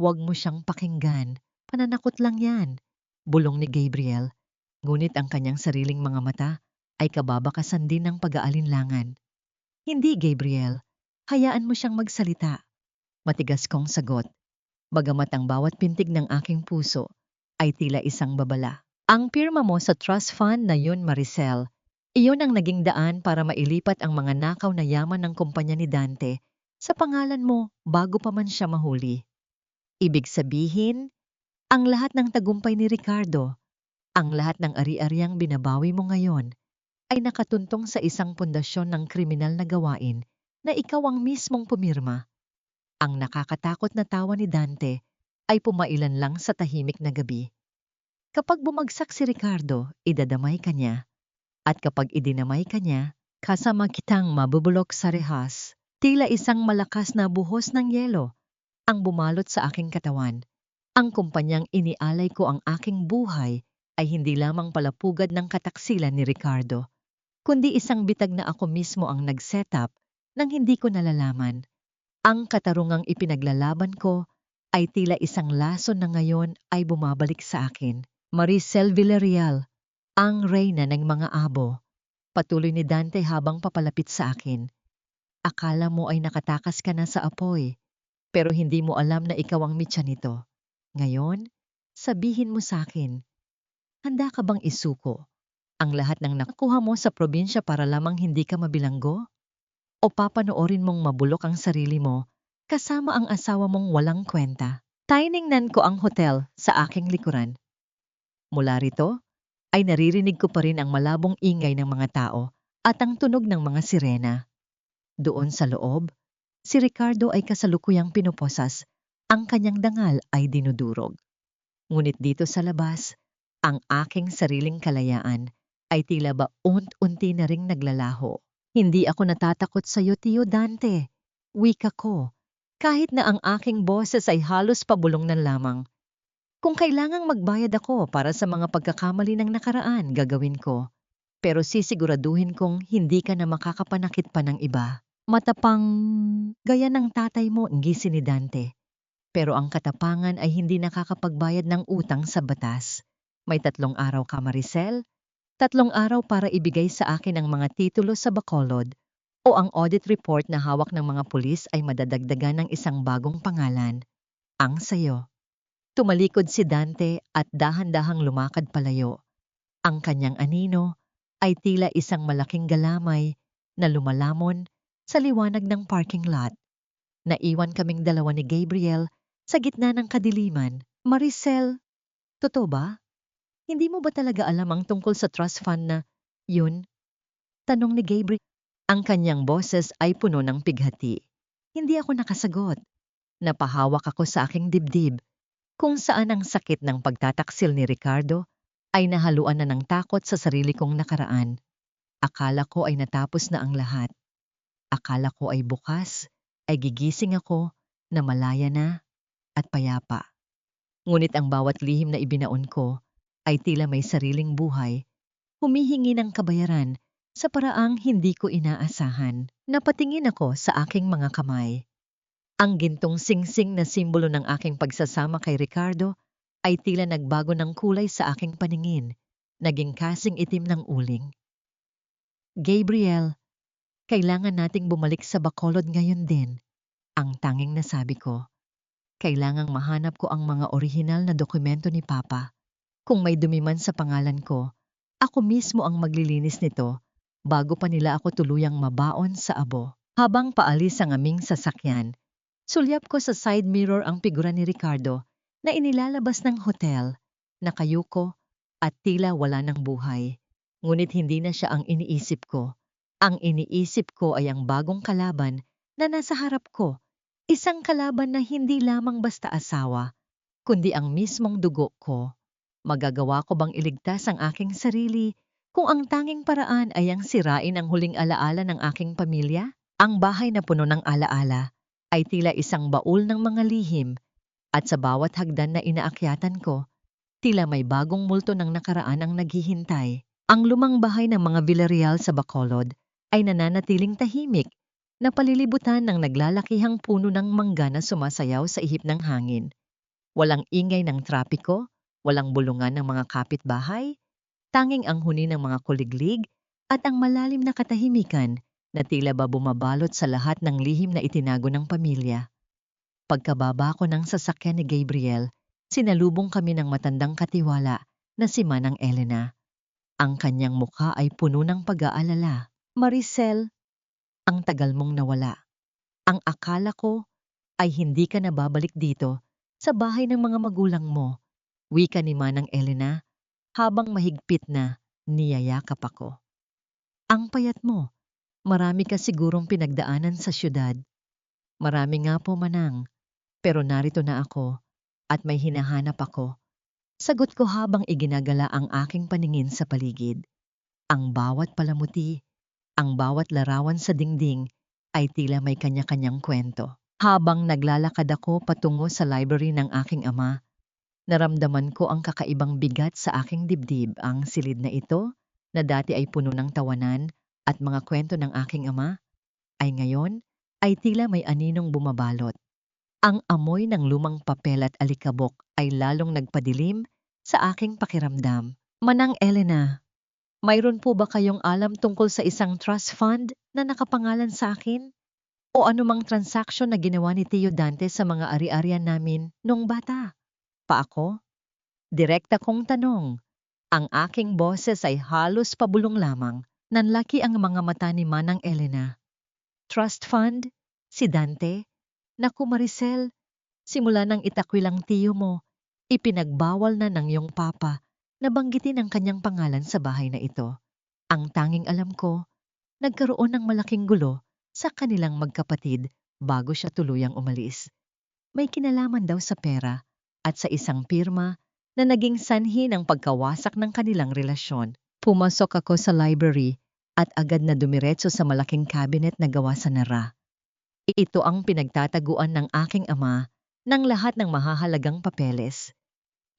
huwag mo siyang pakinggan. Pananakot lang yan. Bulong ni Gabriel. Ngunit ang kanyang sariling mga mata ay kababakasan din ng pag-aalinlangan. Hindi, Gabriel. Hayaan mo siyang magsalita. Matigas kong sagot. Bagamat ang bawat pintig ng aking puso ay tila isang babala. Ang pirma mo sa trust fund na yun, Maricel, iyon ang naging daan para mailipat ang mga nakaw na yaman ng kumpanya ni Dante sa pangalan mo bago pa man siya mahuli. Ibig sabihin, ang lahat ng tagumpay ni Ricardo, ang lahat ng ari-ariang binabawi mo ngayon, ay nakatuntong sa isang pundasyon ng kriminal na gawain na ikaw ang mismong pumirma. Ang nakakatakot na tawa ni Dante ay pumailan lang sa tahimik na gabi. Kapag bumagsak si Ricardo, idadamay ka niya. At kapag idinamay ka niya, kasama kitang mabubulok sa rehas. Tila isang malakas na buhos ng yelo ang bumalot sa aking katawan. Ang kumpanyang inialay ko ang aking buhay ay hindi lamang palapugad ng kataksilan ni Ricardo, kundi isang bitag na ako mismo ang nag-setup nang hindi ko nalalaman. Ang katarungang ipinaglalaban ko ay tila isang lason na ngayon ay bumabalik sa akin. Maricel Villarreal, ang reyna ng mga abo. Patuloy ni Dante habang papalapit sa akin. Akala mo ay nakatakas ka na sa apoy, pero hindi mo alam na ikaw ang mitya nito. Ngayon, sabihin mo sa akin, handa ka bang isuko ang lahat ng nakuha mo sa probinsya para lamang hindi ka mabilanggo? O papanoorin mong mabulok ang sarili mo kasama ang asawa mong walang kwenta? Tiningnan ko ang hotel sa aking likuran. Mula rito, ay naririnig ko pa rin ang malabong ingay ng mga tao at ang tunog ng mga sirena. Doon sa loob, si Ricardo ay kasalukuyang pinoposas, ang kanyang dangal ay dinudurog. Ngunit dito sa labas, ang aking sariling kalayaan ay tila ba unti na ring naglalaho. Hindi ako natatakot sa iyo, Tio Dante. Wika ko, kahit na ang aking boses ay halos pabulong na lamang. Kung kailangang magbayad ako para sa mga pagkakamali ng nakaraan, gagawin ko. Pero sisiguraduhin kong hindi ka na makakapanakit pa ng iba. Matapang gaya ng tatay mo, ngisi ni Dante. Pero ang katapangan ay hindi nakakapagbayad ng utang sa batas. May 3 araw ka, Maricel. 3 araw para ibigay sa akin ang mga titulo sa Bacolod o ang audit report na hawak ng mga pulis ay madadagdagan ng isang bagong pangalan, ang sayo. Tumalikod si Dante at dahan-dahang lumakad palayo. Ang kanyang anino ay tila isang malaking galamay na lumalamon sa liwanag ng parking lot. Naiwan kaming dalawa ni Gabriel sa gitna ng kadiliman. Maricel, totoo ba? Hindi mo ba talaga alam ang tungkol sa trust fund na yun? Tanong ni Gabriel. Ang kanyang boses ay puno ng pighati. Hindi ako nakasagot. Napahawak ako sa aking dibdib, kung saan ang sakit ng pagtataksil ni Ricardo ay nahaluan na ng takot sa sarili kong nakaraan. Akala ko ay natapos na ang lahat. Akala ko ay bukas, ay gigising ako na malaya na at payapa. Ngunit ang bawat lihim na ibinaon ko ay tila may sariling buhay, humihingi ng kabayaran sa paraang hindi ko inaasahan. Napatingin ako sa aking mga kamay. Ang gintong singsing na simbolo ng aking pagsasama kay Ricardo ay tila nagbago ng kulay sa aking paningin, naging kasing itim ng uling. Gabriel, kailangan nating bumalik sa Bacolod ngayon din, ang tanging nasabi ko. Kailangang mahanap ko ang mga orihinal na dokumento ni Papa. Kung may dumi man sa pangalan ko, ako mismo ang maglilinis nito bago pa nila ako tuluyang mabaon sa abo. Habang paalis ang aming sasakyan, sulyap ko sa side mirror ang figura ni Ricardo na inilalabas ng hotel, nakayuko at tila wala ng buhay. Ngunit hindi na siya ang iniisip ko. Ang iniisip ko ay ang bagong kalaban na nasa harap ko. Isang kalaban na hindi lamang basta asawa, kundi ang mismong dugo ko. Magagawa ko bang iligtas ang aking sarili kung ang tanging paraan ay ang sirain ang huling alaala ng aking pamilya? Ang bahay na puno ng alaala ay tila isang baul ng mga lihim at sa bawat hagdan na inaakyatan ko, tila may bagong multo ng nakaraan ang naghihintay. Ang lumang bahay ng mga Villarreal sa Bacolod ay nananatiling tahimik na palilibutan ng naglalakihang puno ng mangga na sumasayaw sa ihip ng hangin. Walang ingay ng trapiko, walang bulungan ng mga kapitbahay, tanging ang huni ng mga kuliglig at ang malalim na katahimikan na tila ba bumabalot sa lahat ng lihim na itinago ng pamilya. Pagkababa ko ng sasakyan ni Gabriel, sinalubong kami ng matandang katiwala na si Manang Elena. Ang kanyang mukha ay puno ng pag-aalala. Maricel, ang tagal mong nawala. Ang akala ko ay hindi ka na babalik dito sa bahay ng mga magulang mo, wika ni Manang Elena habang mahigpit na niyayakap ako. Ang payat mo, marami ka sigurong pinagdaanan sa syudad. Marami nga po, Manang, pero narito na ako at may hinahanap ako. Sagot ko habang iginagala ang aking paningin sa paligid. Ang bawat palamuti, ang bawat larawan sa dingding ay tila may kanya-kanyang kwento. Habang naglalakad ako patungo sa library ng aking ama, naramdaman ko ang kakaibang bigat sa aking dibdib. Ang silid na ito, na dati ay puno ng tawanan at mga kwento ng aking ama, ay ngayon ay tila may aninong bumabalot. Ang amoy ng lumang papel at alikabok ay lalong nagpadilim sa aking pakiramdam. Manang Elena, mayroon po ba kayong alam tungkol sa isang trust fund na nakapangalan sa akin? O anumang transaksyon na ginawa ni Tio Dante sa mga ari-arian namin nung bata? Pa ako? Direkta kong tanong. Ang aking boses ay halos pabulong lamang. Nanlaki ang mga mata ni Manang Elena. Trust fund? Si Dante? Naku Maricel, simula nang itakwil ang tiyo mo, ipinagbawal na ng iyong papa na banggitin ang kanyang pangalan sa bahay na ito. Ang tanging alam ko, nagkaroon ng malaking gulo sa kanilang magkapatid bago siya tuluyang umalis. May kinalaman daw sa pera at sa isang pirma na naging sanhi ng pagkawasak ng kanilang relasyon. Pumasok ako sa library at agad na dumiretso sa malaking cabinet na gawa sa nara. Ito ang pinagtataguan ng aking ama ng lahat ng mahahalagang papeles.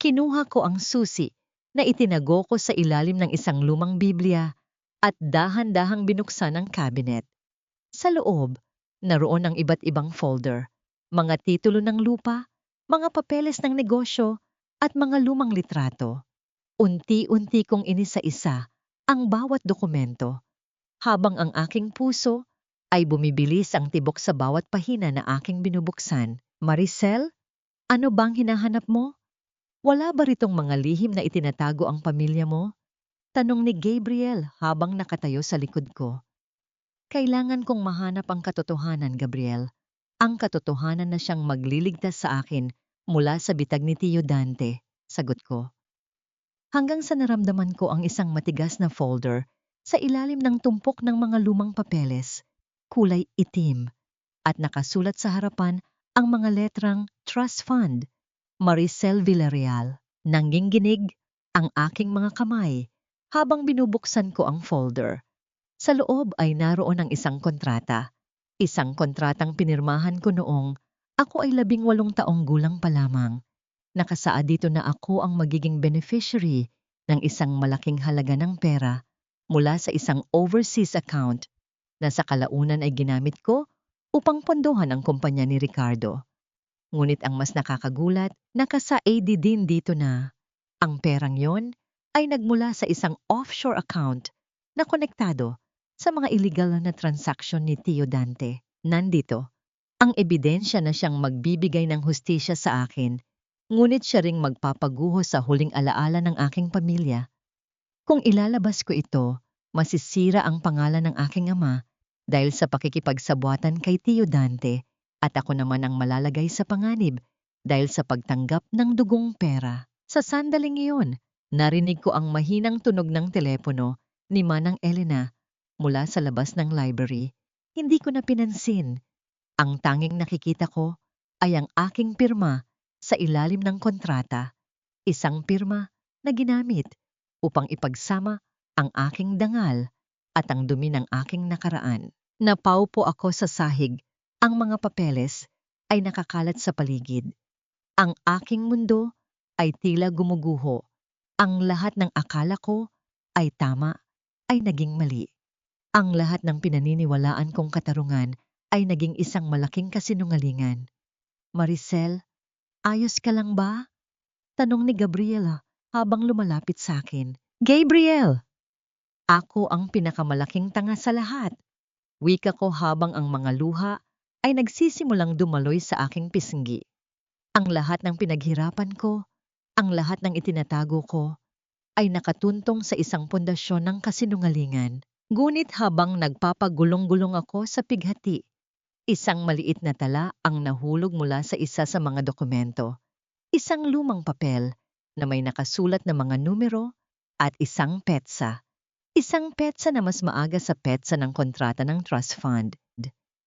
Kinuha ko ang susi na itinago ko sa ilalim ng isang lumang Biblia at dahan-dahang binuksan ang cabinet. Sa loob, naroon ang iba't ibang folder, mga titulo ng lupa, mga papeles ng negosyo at mga lumang litrato. Unti-unti kong inisa-isa ang bawat dokumento, habang ang aking puso ay bumibilis ang tibok sa bawat pahina na aking binubuksan. Maricel, ano bang hinahanap mo? Wala ba ritong mga lihim na itinatago ang pamilya mo? Tanong ni Gabriel habang nakatayo sa likod ko. Kailangan kong mahanap ang katotohanan, Gabriel. Ang katotohanan na siyang magliligtas sa akin mula sa bitag ni Tio Dante, sagot ko. Hanggang sa naramdaman ko ang isang matigas na folder sa ilalim ng tumpok ng mga lumang papeles, kulay itim, at nakasulat sa harapan ang mga letrang Trust Fund, Maricel Villarreal. Nangginginig ang aking mga kamay habang binubuksan ko ang folder. Sa loob ay naroon ang isang kontrata. Isang kontratang pinirmahan ko noong ako ay 18 taong gulang pa lamang. Nakasaad dito na ako ang magiging beneficiary ng isang malaking halaga ng pera mula sa isang overseas account na sa kalaunan ay ginamit ko upang pondohan ang kumpanya ni Ricardo. Ngunit ang mas nakakagulat, nakasaad din dito na ang perang yon ay nagmula sa isang offshore account na konektado sa mga illegal na transaksyon ni Tio Dante. Nandito, ang ebidensya na siyang magbibigay ng hustisya sa akin, ngunit siya ring magpapaguho sa huling alaala ng aking pamilya. Kung ilalabas ko ito, masisira ang pangalan ng aking ama dahil sa pakikipagsabuatan kay Tio Dante at ako naman ang malalagay sa panganib dahil sa pagtanggap ng dugong pera. Sa sandaling iyon, narinig ko ang mahinang tunog ng telepono ni Manang Elena mula sa labas ng library. Hindi ko na pinansin. Ang tanging nakikita ko ay ang aking pirma sa ilalim ng kontrata. Isang pirma na ginamit upang ipagsama ang aking dangal at ang dumi ng aking nakaraan. Napaupo ako sa sahig. Ang mga papeles ay nakakalat sa paligid. Ang aking mundo ay tila gumuguho. Ang lahat ng akala ko ay tama ay naging mali. Ang lahat ng pinaniniwalaan kong katarungan ay naging isang malaking kasinungalingan. Maricel, ayos ka lang ba? Tanong ni Gabriela habang lumalapit sa akin. Gabriel! Ako ang pinakamalaking tanga sa lahat. Wika ko habang ang mga luha ay nagsisimulang dumaloy sa aking pisngi. Ang lahat ng pinaghirapan ko, ang lahat ng itinatago ko, ay nakatuntong sa isang pundasyon ng kasinungalingan. Ngunit habang nagpapagulong-gulong ako sa pighati, isang maliit na tala ang nahulog mula sa isa sa mga dokumento. Isang lumang papel na may nakasulat na mga numero at isang petsa. Isang petsa na mas maaga sa petsa ng kontrata ng trust fund.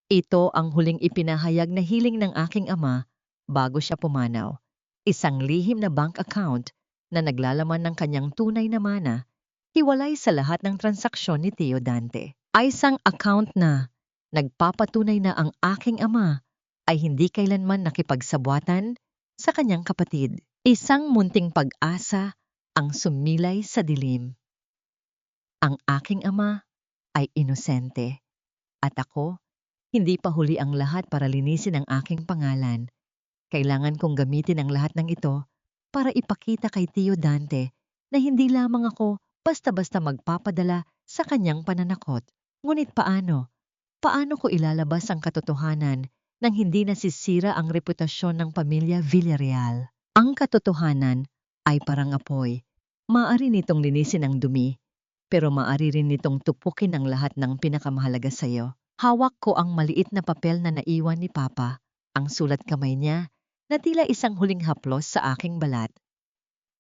Ito ang huling ipinahayag na hiling ng aking ama bago siya pumanaw. Isang lihim na bank account na naglalaman ng kanyang tunay na mana, hiwalay sa lahat ng transaksyon ni Tio Dante. Ay isang account na nagpapatunay na ang aking ama ay hindi kailanman nakipagsabuatan sa kanyang kapatid. Isang munting pag-asa ang sumilay sa dilim. Ang aking ama ay inosente at ako, hindi pa huli ang lahat para linisin ang aking pangalan. Kailangan kong gamitin ang lahat ng ito para ipakita kay Tio Dante na hindi lamang ako basta-basta magpapadala sa kanyang pananakot. Ngunit paano? Paano ko ilalabas ang katotohanan nang hindi nasisira ang reputasyon ng pamilya Villarreal? Ang katotohanan ay parang apoy. Maaari nitong linisin ang dumi, pero maaari rin nitong tupukin ang lahat ng pinakamahalaga sa iyo. Hawak ko ang maliit na papel na naiwan ni Papa, ang sulat kamay niya na tila isang huling haplos sa aking balat.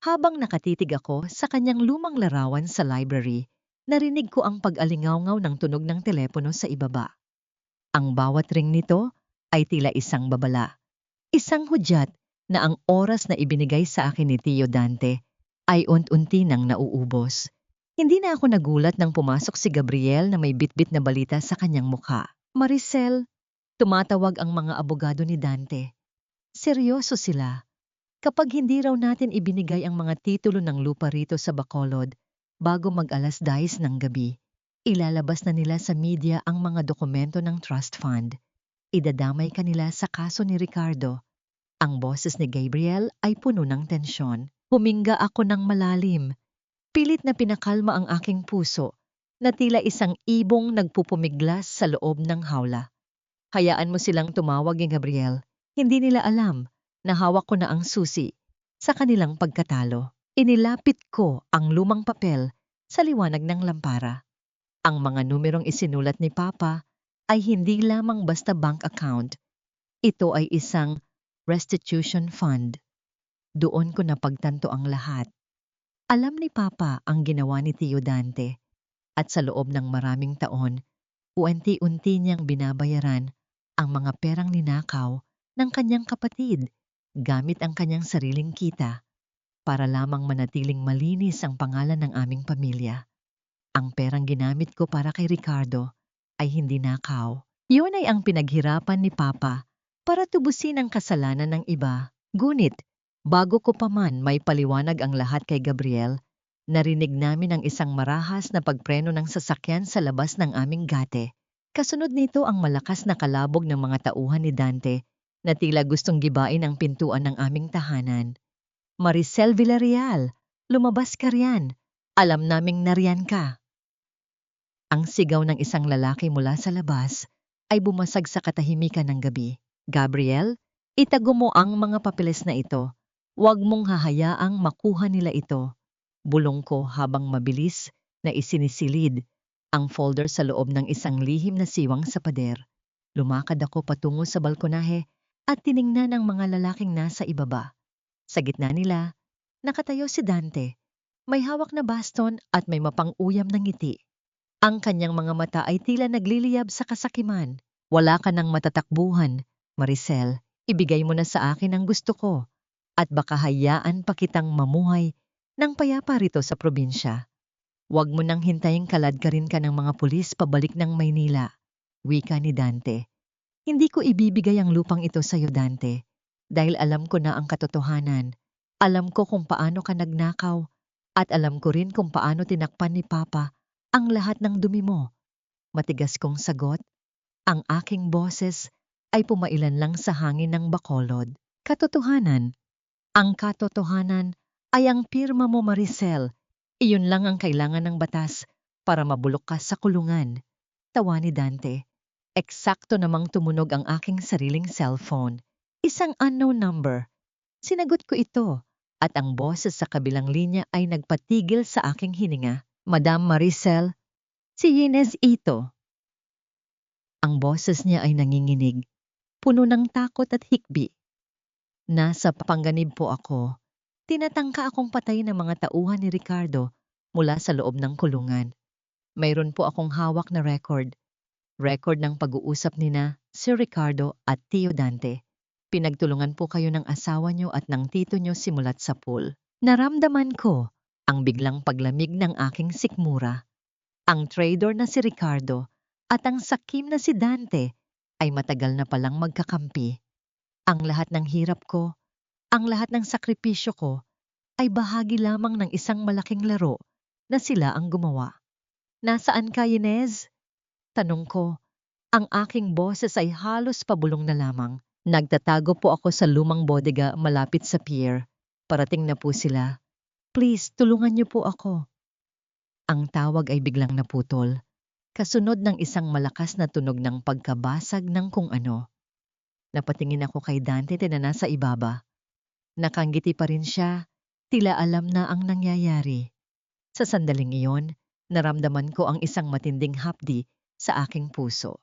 Habang nakatitig ako sa kanyang lumang larawan sa library, narinig ko ang pag-alingawngaw ng tunog ng telepono sa ibaba. Ang bawat ring nito ay tila isang babala. Isang hudyat na ang oras na ibinigay sa akin ni Tio Dante ay unti-unti nang nauubos. Hindi na ako nagulat nang pumasok si Gabriel na may bitbit na balita sa kanyang mukha. Maricel, tumatawag ang mga abogado ni Dante. Seryoso sila. Kapag hindi raw natin ibinigay ang mga titulo ng lupa rito sa Bacolod bago mag-alas 10 ng gabi, ilalabas na nila sa media ang mga dokumento ng trust fund. Idadamay kanila sa kaso ni Ricardo. Ang boses ni Gabriel ay puno ng tensyon. Huminga ako ng malalim. Pilit na pinakalma ang aking puso na tila isang ibong nagpupumiglas sa loob ng hawla. Hayaan mo silang tumawag ni Gabriel. Hindi nila alam na hawak ko na ang susi sa kanilang pagkatalo. Inilapit ko ang lumang papel sa liwanag ng lampara. Ang mga numerong isinulat ni Papa ay hindi lamang basta bank account. Ito ay isang restitution fund. Doon ko napagtanto ang lahat. Alam ni Papa ang ginawa ni Tio Dante at sa loob ng maraming taon, unti-unti niyang binabayaran ang mga perang ninakaw ng kanyang kapatid gamit ang kanyang sariling kita para lamang manatiling malinis ang pangalan ng aming pamilya. Ang perang ginamit ko para kay Ricardo ay hindi nakaw. Yun ay ang pinaghirapan ni Papa para tubusin ang kasalanan ng iba. Ngunit, bago ko pa man may paliwanag ang lahat kay Gabriel, narinig namin ang isang marahas na pagpreno ng sasakyan sa labas ng aming gate. Kasunod nito ang malakas na kalabog ng mga tauhan ni Dante na tila gustong gibain ang pintuan ng aming tahanan. Maricel Villarreal, lumabas ka riyan. Alam naming nariyan ka. Ang sigaw ng isang lalaki mula sa labas ay bumasag sa katahimikan ng gabi. Gabriel, itago mo ang mga papeles na ito. Huwag mong hahayaang makuha nila ito. Bulong ko habang mabilis na isinisilid ang folder sa loob ng isang lihim na siwang sa pader. Lumakad ako patungo sa balkonahe at tiningnan ang mga lalaking nasa ibaba. Sa gitna nila, nakatayo si Dante. May hawak na baston at may mapang-uyam na ngiti. Ang kanyang mga mata ay tila nagliliyab sa kasakiman. Wala ka ng matatakbuhan, Maricel. Ibigay mo na sa akin ang gusto ko at baka hayaan pa kitang mamuhay ng payapa rito sa probinsya. Huwag mo nang hintayin kaladkarin ka ng mga pulis pabalik ng Maynila. Wika ni Dante. Hindi ko ibibigay ang lupang ito sa iyo, Dante, dahil alam ko na ang katotohanan. Alam ko kung paano ka nagnakaw at alam ko rin kung paano tinakpan ni Papa ang lahat ng dumi mo. Matigas kong sagot, ang aking boses ay pumailan lang sa hangin ng Bacolod. Katotohanan. Ang katotohanan ay ang pirma mo, Maricel. Iyon lang ang kailangan ng batas para mabulok ka sa kulungan. Tawa ni Dante. Eksakto namang tumunog ang aking sariling cellphone. Isang unknown number. Sinagot ko ito at ang boses sa kabilang linya ay nagpatigil sa aking hininga. Madam Maricel, si Inez ito. Ang boses niya ay nanginginig, puno ng takot at hikbi. Nasa panganib po ako. Tinatangka akong patayin ng mga tauhan ni Ricardo mula sa loob ng kulungan. Mayroon po akong hawak na record. Record ng pag-uusap nina Sir Ricardo at Tio Dante. Pinagtulungan po kayo ng asawa niyo at ng tito niyo simulat sa pool. Naramdaman ko ang biglang paglamig ng aking sikmura. Ang trader na si Ricardo at ang sakim na si Dante ay matagal na palang magkakampi. Ang lahat ng hirap ko, ang lahat ng sakripisyo ko ay bahagi lamang ng isang malaking laro na sila ang gumawa. Nasaan ka, Inez? Tanong ko. Ang aking boses ay halos pabulong na lamang. Nagtatago po ako sa lumang bodega malapit sa pier. Parating na po sila. Please, tulungan niyo po ako. Ang tawag ay biglang naputol. Kasunod ng isang malakas na tunog ng pagkabasag ng kung ano. Napatingin ako kay Dante na nasa ibaba. Nakangiti pa rin siya, tila alam na ang nangyayari. Sa sandaling iyon, naramdaman ko ang isang matinding hapdi sa aking puso.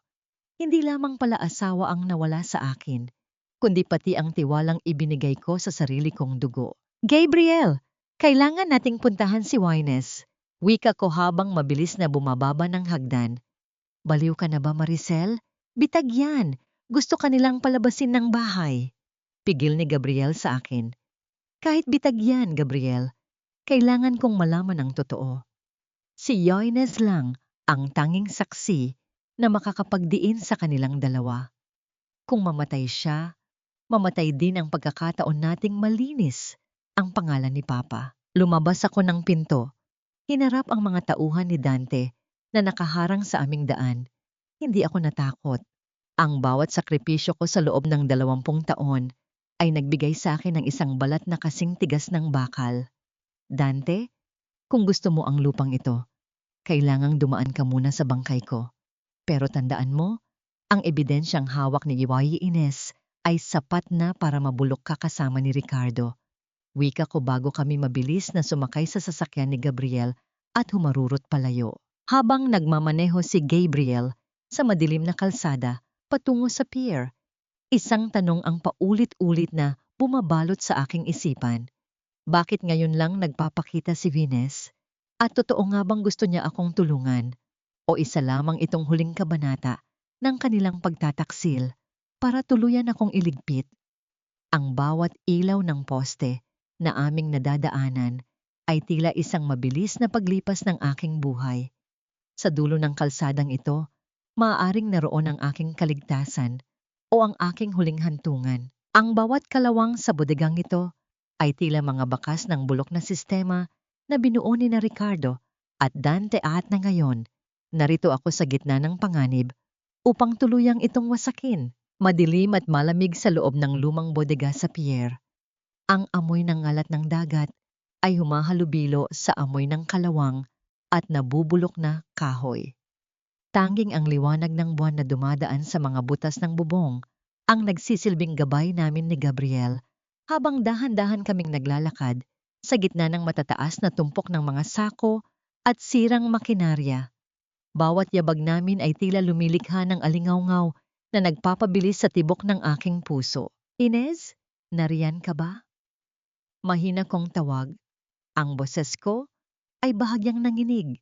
Hindi lamang pala asawa ang nawala sa akin, kundi pati ang tiwalang ibinigay ko sa sarili kong dugo. Gabriel, kailangan nating puntahan si Wines. Wika ko habang mabilis na bumababa ng hagdan. Baliw ka na ba, Maricel? Bitag yan. Gusto ka nilang palabasin ng bahay. Pigil ni Gabriel sa akin. Kahit bitag yan, Gabriel, kailangan kong malaman ang totoo. Si Yoines lang ang tanging saksi na makakapagdiin sa kanilang dalawa. Kung mamatay siya, mamatay din ang pagkakataon nating malinis ang pangalan ni Papa. Lumabas ako ng pinto. Hinarap ang mga tauhan ni Dante na nakaharang sa aming daan. Hindi ako natakot. Ang bawat sakripisyo ko sa loob ng 20 taon ay nagbigay sa akin ng isang balat na kasing tigas ng bakal. Dante, kung gusto mo ang lupang ito, kailangang dumaan ka muna sa bangkay ko. Pero tandaan mo, ang ebidensyang hawak ni Iwayi Ines ay sapat na para mabulok ka kasama ni Ricardo. Wika ko bago kami mabilis na sumakay sa sasakyan ni Gabriel at humarurot palayo. Habang nagmamaneho si Gabriel sa madilim na kalsada patungo sa pier, isang tanong ang paulit-ulit na bumabalot sa aking isipan. Bakit ngayon lang nagpapakita si Venus? At totoo nga bang gusto niya akong tulungan? O isa lamang itong huling kabanata ng kanilang pagtataksil para tuluyan akong iligpit? Ang bawat ilaw ng poste na aming nadadaanan ay tila isang mabilis na paglipas ng aking buhay. Sa dulo ng kalsadang ito, maaaring naroon ang aking kaligtasan o ang aking huling hantungan. Ang bawat kalawang sa bodegang ito ay tila mga bakas ng bulok na sistema na binuo ni na Ricardo at Dante at na ngayon, narito ako sa gitna ng panganib upang tuluyang itong wasakin. Madilim at malamig sa loob ng lumang bodega sa pier. Ang amoy ng ngalat ng dagat ay humahalubilo sa amoy ng kalawang at nabubulok na kahoy. Tanging ang liwanag ng buwan na dumadaan sa mga butas ng bubong ang nagsisilbing gabay namin ni Gabriel habang dahan-dahan kaming naglalakad sa gitna ng matataas na tumpok ng mga sako at sirang makinarya. Bawat yabag namin ay tila lumilikha ng alingawngaw na nagpapabilis sa tibok ng aking puso. Inez, nariyan ka ba? Mahina kong tawag. Ang boses ko ay bahagyang nanginig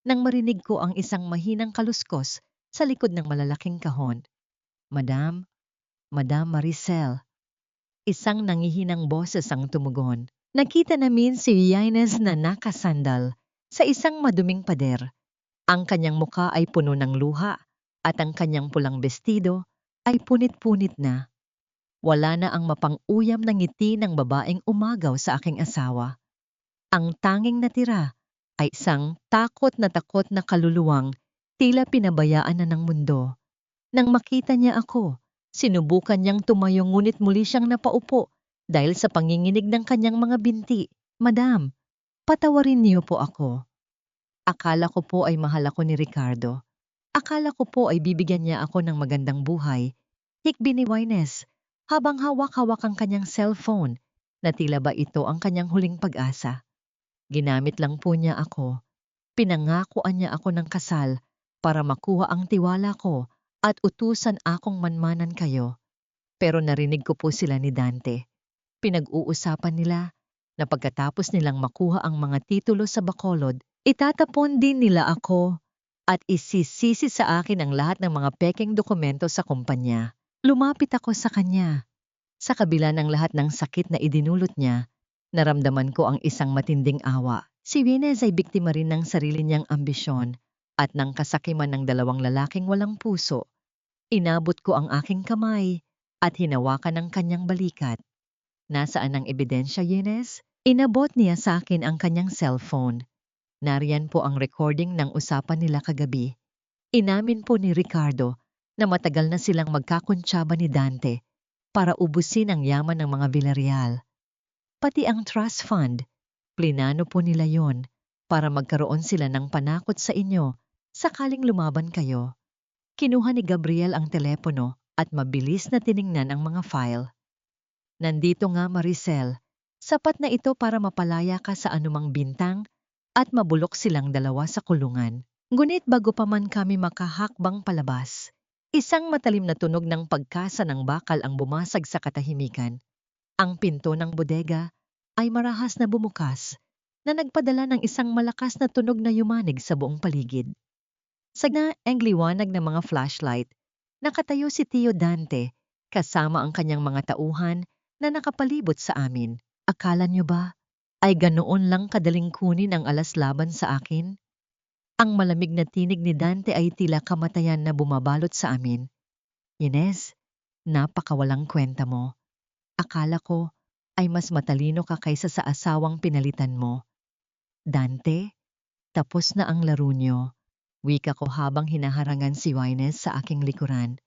nang marinig ko ang isang mahinang kaluskos sa likod ng malalaking kahon. Madam, Madam Maricel. Isang nangihinang boses ang tumugon. Nakita namin si Inez na nakasandal sa isang maduming pader. Ang kanyang muka ay puno ng luha at ang kanyang pulang bestido ay punit-punit na. Wala na ang mapang-uyam na ngiti ng babaeng umagaw sa aking asawa. Ang tanging natira ay isang takot na kaluluwang tila pinabayaan na ng mundo. Nang makita niya ako, sinubukan niyang tumayo ngunit muli siyang napaupo dahil sa panginginig ng kanyang mga binti. Madam, patawarin niyo po ako. Akala ko po ay mahal ako ni Ricardo. Akala ko po ay bibigyan niya ako ng magandang buhay. Hikbi ni Inez habang hawak-hawak ang kanyang cellphone na tila ba ito ang kanyang huling pag-asa. Ginamit lang po niya ako. Pinangakuan niya ako ng kasal para makuha ang tiwala ko at utusan akong manmanan kayo. Pero narinig ko po sila ni Dante. Pinag-uusapan nila na pagkatapos nilang makuha ang mga titulo sa Bacolod, itatapon din nila ako at isisisi sa akin ang lahat ng mga pekeng dokumento sa kumpanya. Lumapit ako sa kanya. Sa kabila ng lahat ng sakit na idinulot niya, naramdaman ko ang isang matinding awa. Si Inez ay biktima rin ng sarili niyang ambisyon at ng kasakiman ng dalawang lalaking walang puso. Inabot ko ang aking kamay at hinawakan ang kanyang balikat. Nasaan ang ebidensya, Inez? Inabot niya sa akin ang kanyang cellphone. Nariyan po ang recording ng usapan nila kagabi. Inamin po ni Ricardo na matagal na silang magkakuntsaba ni Dante para ubusin ang yaman ng mga Villarreal. Pati ang trust fund, plinano po nila yon para magkaroon sila ng panakot sa inyo sakaling lumaban kayo. Kinuha ni Gabriel ang telepono at mabilis na tiningnan ang mga file. Nandito nga Maricel, sapat na ito para mapalaya ka sa anumang bintang at mabulok silang dalawa sa kulungan. Ngunit bago pa man kami makahakbang palabas, isang matalim na tunog ng pagkasa ng bakal ang bumasag sa katahimikan. Ang pinto ng bodega ay marahas na bumukas na nagpadala ng isang malakas na tunog na yumanig sa buong paligid. Sa ang liwanag ng mga flashlight, nakatayo si Tio Dante kasama ang kanyang mga tauhan na nakapalibot sa amin. Akala niyo ba ay ganoon lang kadaling kunin ang alas laban sa akin? Ang malamig na tinig ni Dante ay tila kamatayan na bumabalot sa amin. Inez, napakawalang kwenta mo. Akala ko ay mas matalino ka kaysa sa asawang pinalitan mo. Dante, tapos na ang laro niyo. Wika ko habang hinaharangan si Inez sa aking likuran.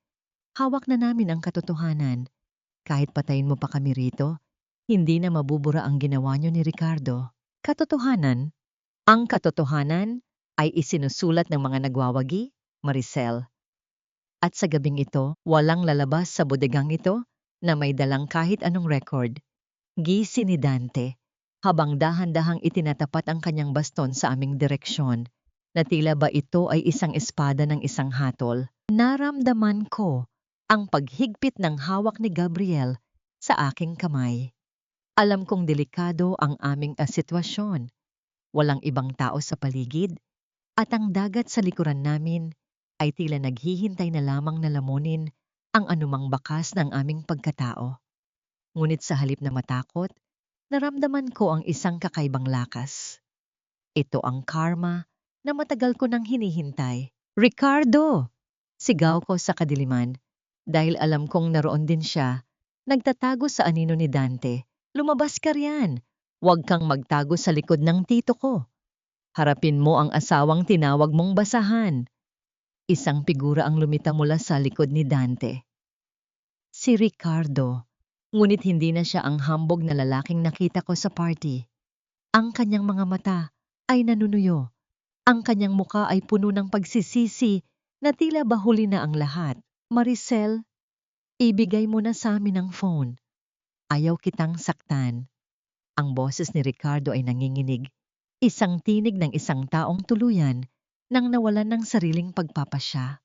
Hawak na namin ang katotohanan. Kahit patayin mo pa kami rito, hindi na mabubura ang ginawa niyo ni Ricardo. Katotohanan? Ang katotohanan ay isinusulat ng mga nagwawagi, Maricel. At sa gabing ito, walang lalabas sa bodegang ito na may dalang kahit anong record. Gisi ni Dante, habang dahan-dahang itinatapat ang kanyang baston sa aming direksyon, na tila ba ito ay isang espada ng isang hatol. Naramdaman ko ang paghigpit ng hawak ni Gabriel sa aking kamay. Alam kong delikado ang aming sitwasyon. Walang ibang tao sa paligid, at ang dagat sa likuran namin ay tila naghihintay na lamang na lamunin ang anumang bakas ng aming pagkatao. Ngunit sa halip na matakot, naramdaman ko ang isang kakaibang lakas. Ito ang karma na matagal ko nang hinihintay. Ricardo! Sigaw ko sa kadiliman dahil alam kong naroon din siya, nagtatago sa anino ni Dante. Lumabas ka riyan! Huwag kang magtago sa likod ng tito ko. Harapin mo ang asawang tinawag mong basahan. Isang figura ang lumitaw mula sa likod ni Dante. Si Ricardo. Ngunit hindi na siya ang hambog na lalaking nakita ko sa party. Ang kanyang mga mata ay nanunuyo. Ang kanyang muka ay puno ng pagsisisi na tila ba huli na ang lahat. Maricel, ibigay mo na sa amin ang phone. Ayaw kitang saktan. Ang boses ni Ricardo ay nanginginig. Isang tinig ng isang taong tuluyan nang nawalan ng sariling pagpapasya.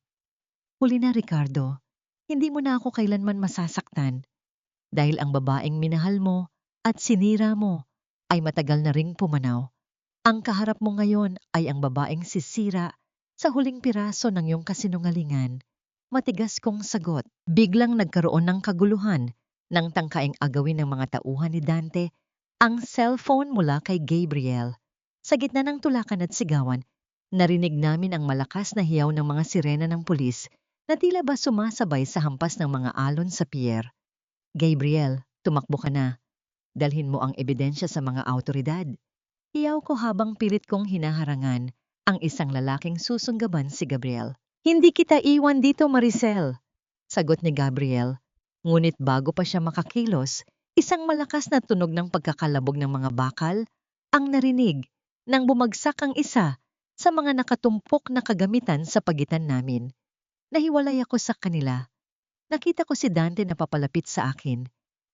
Huli na, Ricardo. Hindi mo na ako kailanman masasaktan. Dahil ang babaeng minahal mo at sinira mo ay matagal na ring pumanaw. Ang kaharap mo ngayon ay ang babaeng sisira sa huling piraso ng iyong kasinungalingan. Matigas kong sagot. Biglang nagkaroon ng kaguluhan nang tangkaing agawin ng mga tauhan ni Dante ang cellphone mula kay Gabriel. Sa gitna ng tulakan at sigawan, narinig namin ang malakas na hiyaw ng mga sirena ng pulis na tila ba sumasabay sa hampas ng mga alon sa pier. Gabriel, tumakbo ka na. Dalhin mo ang ebidensya sa mga awtoridad. Hiyaw ko habang pilit kong hinaharangan ang isang lalaking susunggaban si Gabriel. Hindi kita iwan dito, Maricel, sagot ni Gabriel. Ngunit bago pa siya makakilos, isang malakas na tunog ng pagkakalabog ng mga bakal ang narinig nang bumagsak ang isa sa mga nakatumpok na kagamitan sa pagitan namin. Nahiwalay ako sa kanila. Nakita ko si Dante na papalapit sa akin.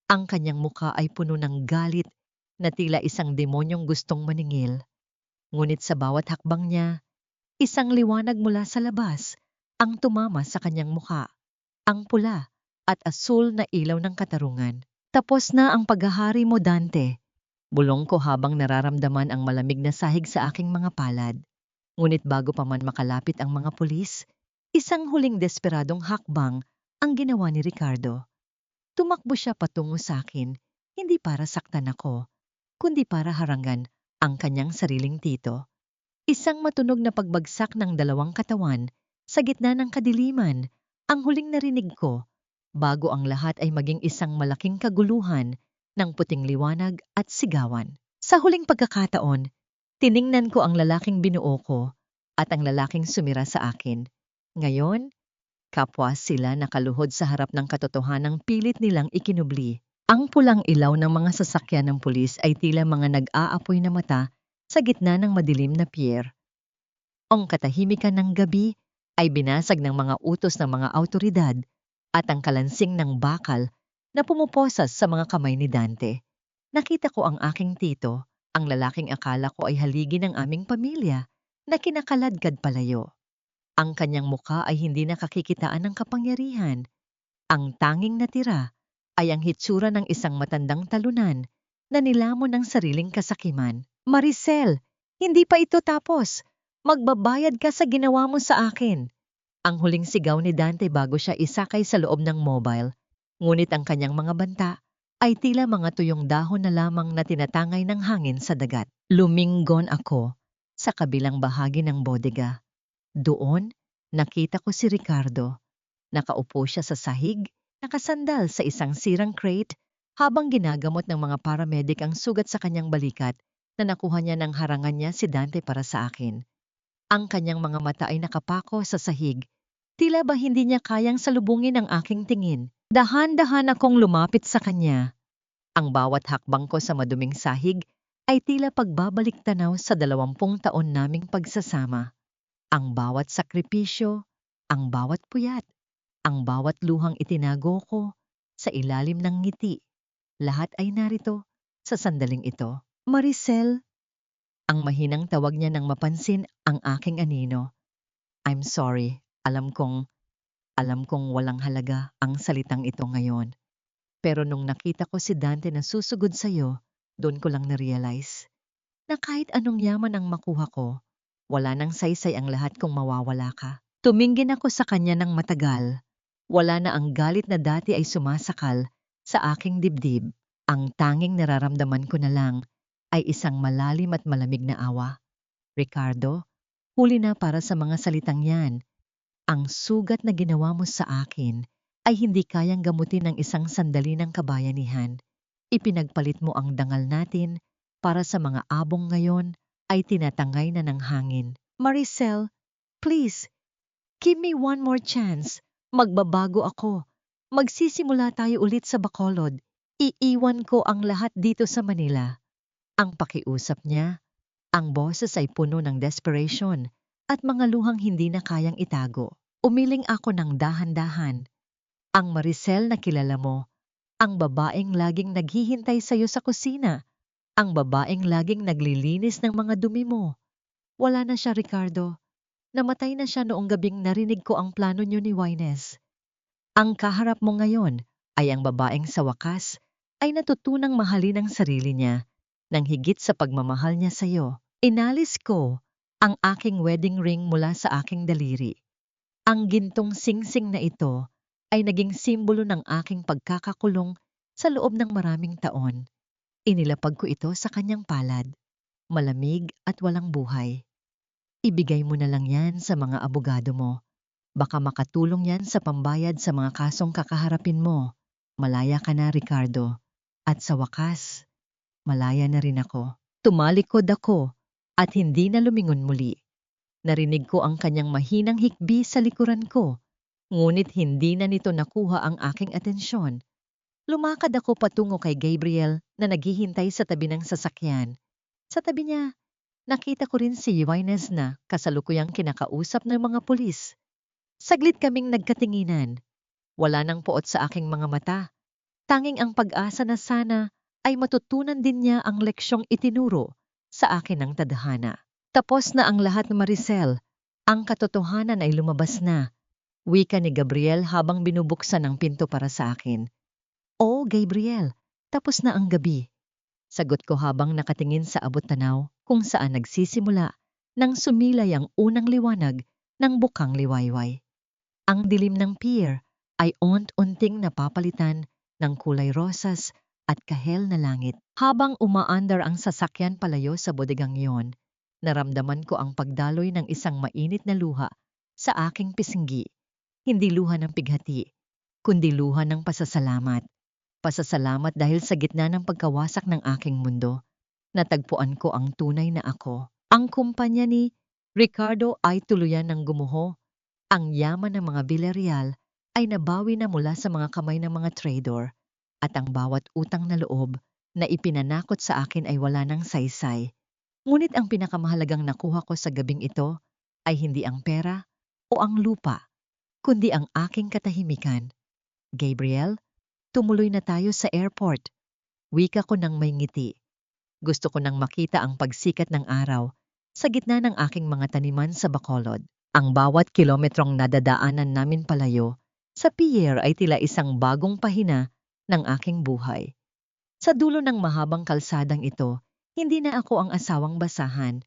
Ang kanyang muka ay puno ng galit na tila isang demonyong gustong maningil. Ngunit sa bawat hakbang niya, isang liwanag mula sa labas ang tumama sa kanyang muka. Ang pula at asul na ilaw ng katarungan. Tapos na ang paghahari mo, Dante. Bulong ko habang nararamdaman ang malamig na sahig sa aking mga palad. Ngunit bago pa man makalapit ang mga pulis, isang huling desperadong hakbang ang ginawa ni Ricardo. Tumakbo siya patungo sa akin, hindi para saktan ako, kundi para harangan ang kanyang sariling tito. Isang matunog na pagbagsak ng dalawang katawan sa gitna ng kadiliman, ang huling narinig ko, bago ang lahat ay maging isang malaking kaguluhan ng puting liwanag at sigawan. Sa huling pagkakataon, tiningnan ko ang lalaking binuo ko at ang lalaking sumira sa akin. Ngayon, kapwa sila nakaluhod sa harap ng katotohanang pilit nilang ikinubli. Ang pulang ilaw ng mga sasakyan ng pulis ay tila mga nag-aapoy na mata sa gitna ng madilim na pier. Ang katahimikan ng gabi ay binasag ng mga utos ng mga awtoridad at ang kalansing ng bakal na pumuposas sa mga kamay ni Dante. Nakita ko ang aking tito, ang lalaking akala ko ay haligi ng aming pamilya, na kinakaladkad palayo. Ang kanyang muka ay hindi nakakikitaan ng kapangyarihan. Ang tanging natira ay ang hitsura ng isang matandang talunan na nilamon ng sariling kasakiman. Maricel, hindi pa ito tapos. Magbabayad ka sa ginawa mo sa akin. Ang huling sigaw ni Dante bago siya isakay sa loob ng mobile. Ngunit ang kanyang mga banta ay tila mga tuyong dahon na lamang na tinatangay ng hangin sa dagat. Lumingon ako sa kabilang bahagi ng bodega. Doon, nakita ko si Ricardo. Nakaupo siya sa sahig, nakasandal sa isang sirang crate habang ginagamot ng mga paramedic ang sugat sa kanyang balikat na nakuha niya ng harangan niya si Dante para sa akin. Ang kanyang mga mata ay nakapako sa sahig. Tila ba hindi niya kayang salubungin ang aking tingin. Dahan-dahan akong lumapit sa kanya. Ang bawat hakbang ko sa maduming sahig ay tila pagbabalik tanaw sa 20 taon naming pagsasama. Ang bawat sakripisyo, ang bawat puyat, ang bawat luhang itinago ko sa ilalim ng ngiti. Lahat ay narito sa sandaling ito. Maricel, ang mahinang tawag niya nang mapansin ang aking anino. I'm sorry, alam kong walang halaga ang salitang ito ngayon. Pero nung nakita ko si Dante na susugod sa'yo, doon ko lang na-realize na kahit anong yaman ang makuha ko, wala nang saysay ang lahat kung mawawala ka. Tumingin ako sa kanya ng matagal. Wala na ang galit na dati ay sumasakal sa aking dibdib. Ang tanging nararamdaman ko na lang ay isang malalim at malamig na awa. Ricardo, huli na para sa mga salitang yan. Ang sugat na ginawa mo sa akin ay hindi kayang gamutin ng isang sandali ng kabayanihan. Ipinagpalit mo ang dangal natin para sa mga abong ngayon ay tinatangay na ng hangin. Maricel, please, give me one more chance. Magbabago ako. Magsisimula tayo ulit sa Bacolod. Iiwan ko ang lahat dito sa Manila. Ang pakiusap niya, ang boses ay puno ng desperation at mga luhang hindi na kayang itago. Umiling ako ng dahan-dahan. Ang Maricel na kilala mo, ang babaeng laging naghihintay sa'yo sa kusina, ang babaeng laging naglilinis ng mga dumi mo. Wala na siya, Ricardo. Namatay na siya noong gabing narinig ko ang plano niyo ni Wyness. Ang kaharap mo ngayon ay ang babaeng sa wakas ay natutunang mahalin ang sarili niya nang higit sa pagmamahal niya sa'yo. Inalis ko ang aking wedding ring mula sa aking daliri. Ang gintong singsing na ito ay naging simbolo ng aking pagkakakulong sa loob ng maraming taon. Inilapag ko ito sa kanyang palad, malamig at walang buhay. Ibigay mo na lang yan sa mga abogado mo. Baka makatulong yan sa pambayad sa mga kasong kakaharapin mo. Malaya ka na, Ricardo. At sa wakas, malaya na rin ako. Tumalikod ako at hindi na lumingon muli. Narinig ko ang kanyang mahinang hikbi sa likuran ko, ngunit hindi na nito nakuha ang aking atensyon. Lumakad ako patungo kay Gabriel na naghihintay sa tabi ng sasakyan. Sa tabi niya, nakita ko rin si Wyness na kasalukuyang kinakausap ng mga pulis. Saglit kaming nagkatinginan. Wala nang puot sa aking mga mata. Tanging ang pag-asa na sana ay matutunan din niya ang leksyong itinuro sa akin ng tadhana. Tapos na ang lahat, Maricel. Ang katotohanan ay lumabas na. Wika ni Gabriel habang binubuksan ang pinto para sa akin. Oo, Gabriel, tapos na ang gabi. Sagot ko habang nakatingin sa abot-tanaw kung saan nagsisimula nang sumilay ang unang liwanag ng bukang liwayway. Ang dilim ng pier ay unti-unting napapalitan ng kulay rosas at kahel na langit. Habang umaandar ang sasakyan palayo sa bodegang iyon, naramdaman ko ang pagdaloy ng isang mainit na luha sa aking pisinggi. Hindi luha ng pighati, kundi luha ng pasasalamat. Pasasalamat dahil sa gitna ng pagkawasak ng aking mundo, natagpuan ko ang tunay na ako. Ang kumpanya ni Ricardo ay tuluyan ng gumuho. Ang yaman ng mga Villarreal ay nabawi na mula sa mga kamay ng mga trader at ang bawat utang na loob na ipinanakot sa akin ay wala ng saysay. Ngunit ang pinakamahalagang nakuha ko sa gabing ito ay hindi ang pera o ang lupa, kundi ang aking katahimikan. Gabriel, tumuloy na tayo sa airport. Wika ko ng may ngiti. Gusto ko nang makita ang pagsikat ng araw sa gitna ng aking mga taniman sa Bacolod. Ang bawat kilometrong nadadaanan namin palayo sa pier ay tila isang bagong pahina ng aking buhay. Sa dulo ng mahabang kalsadang ito, hindi na ako ang asawang basahan.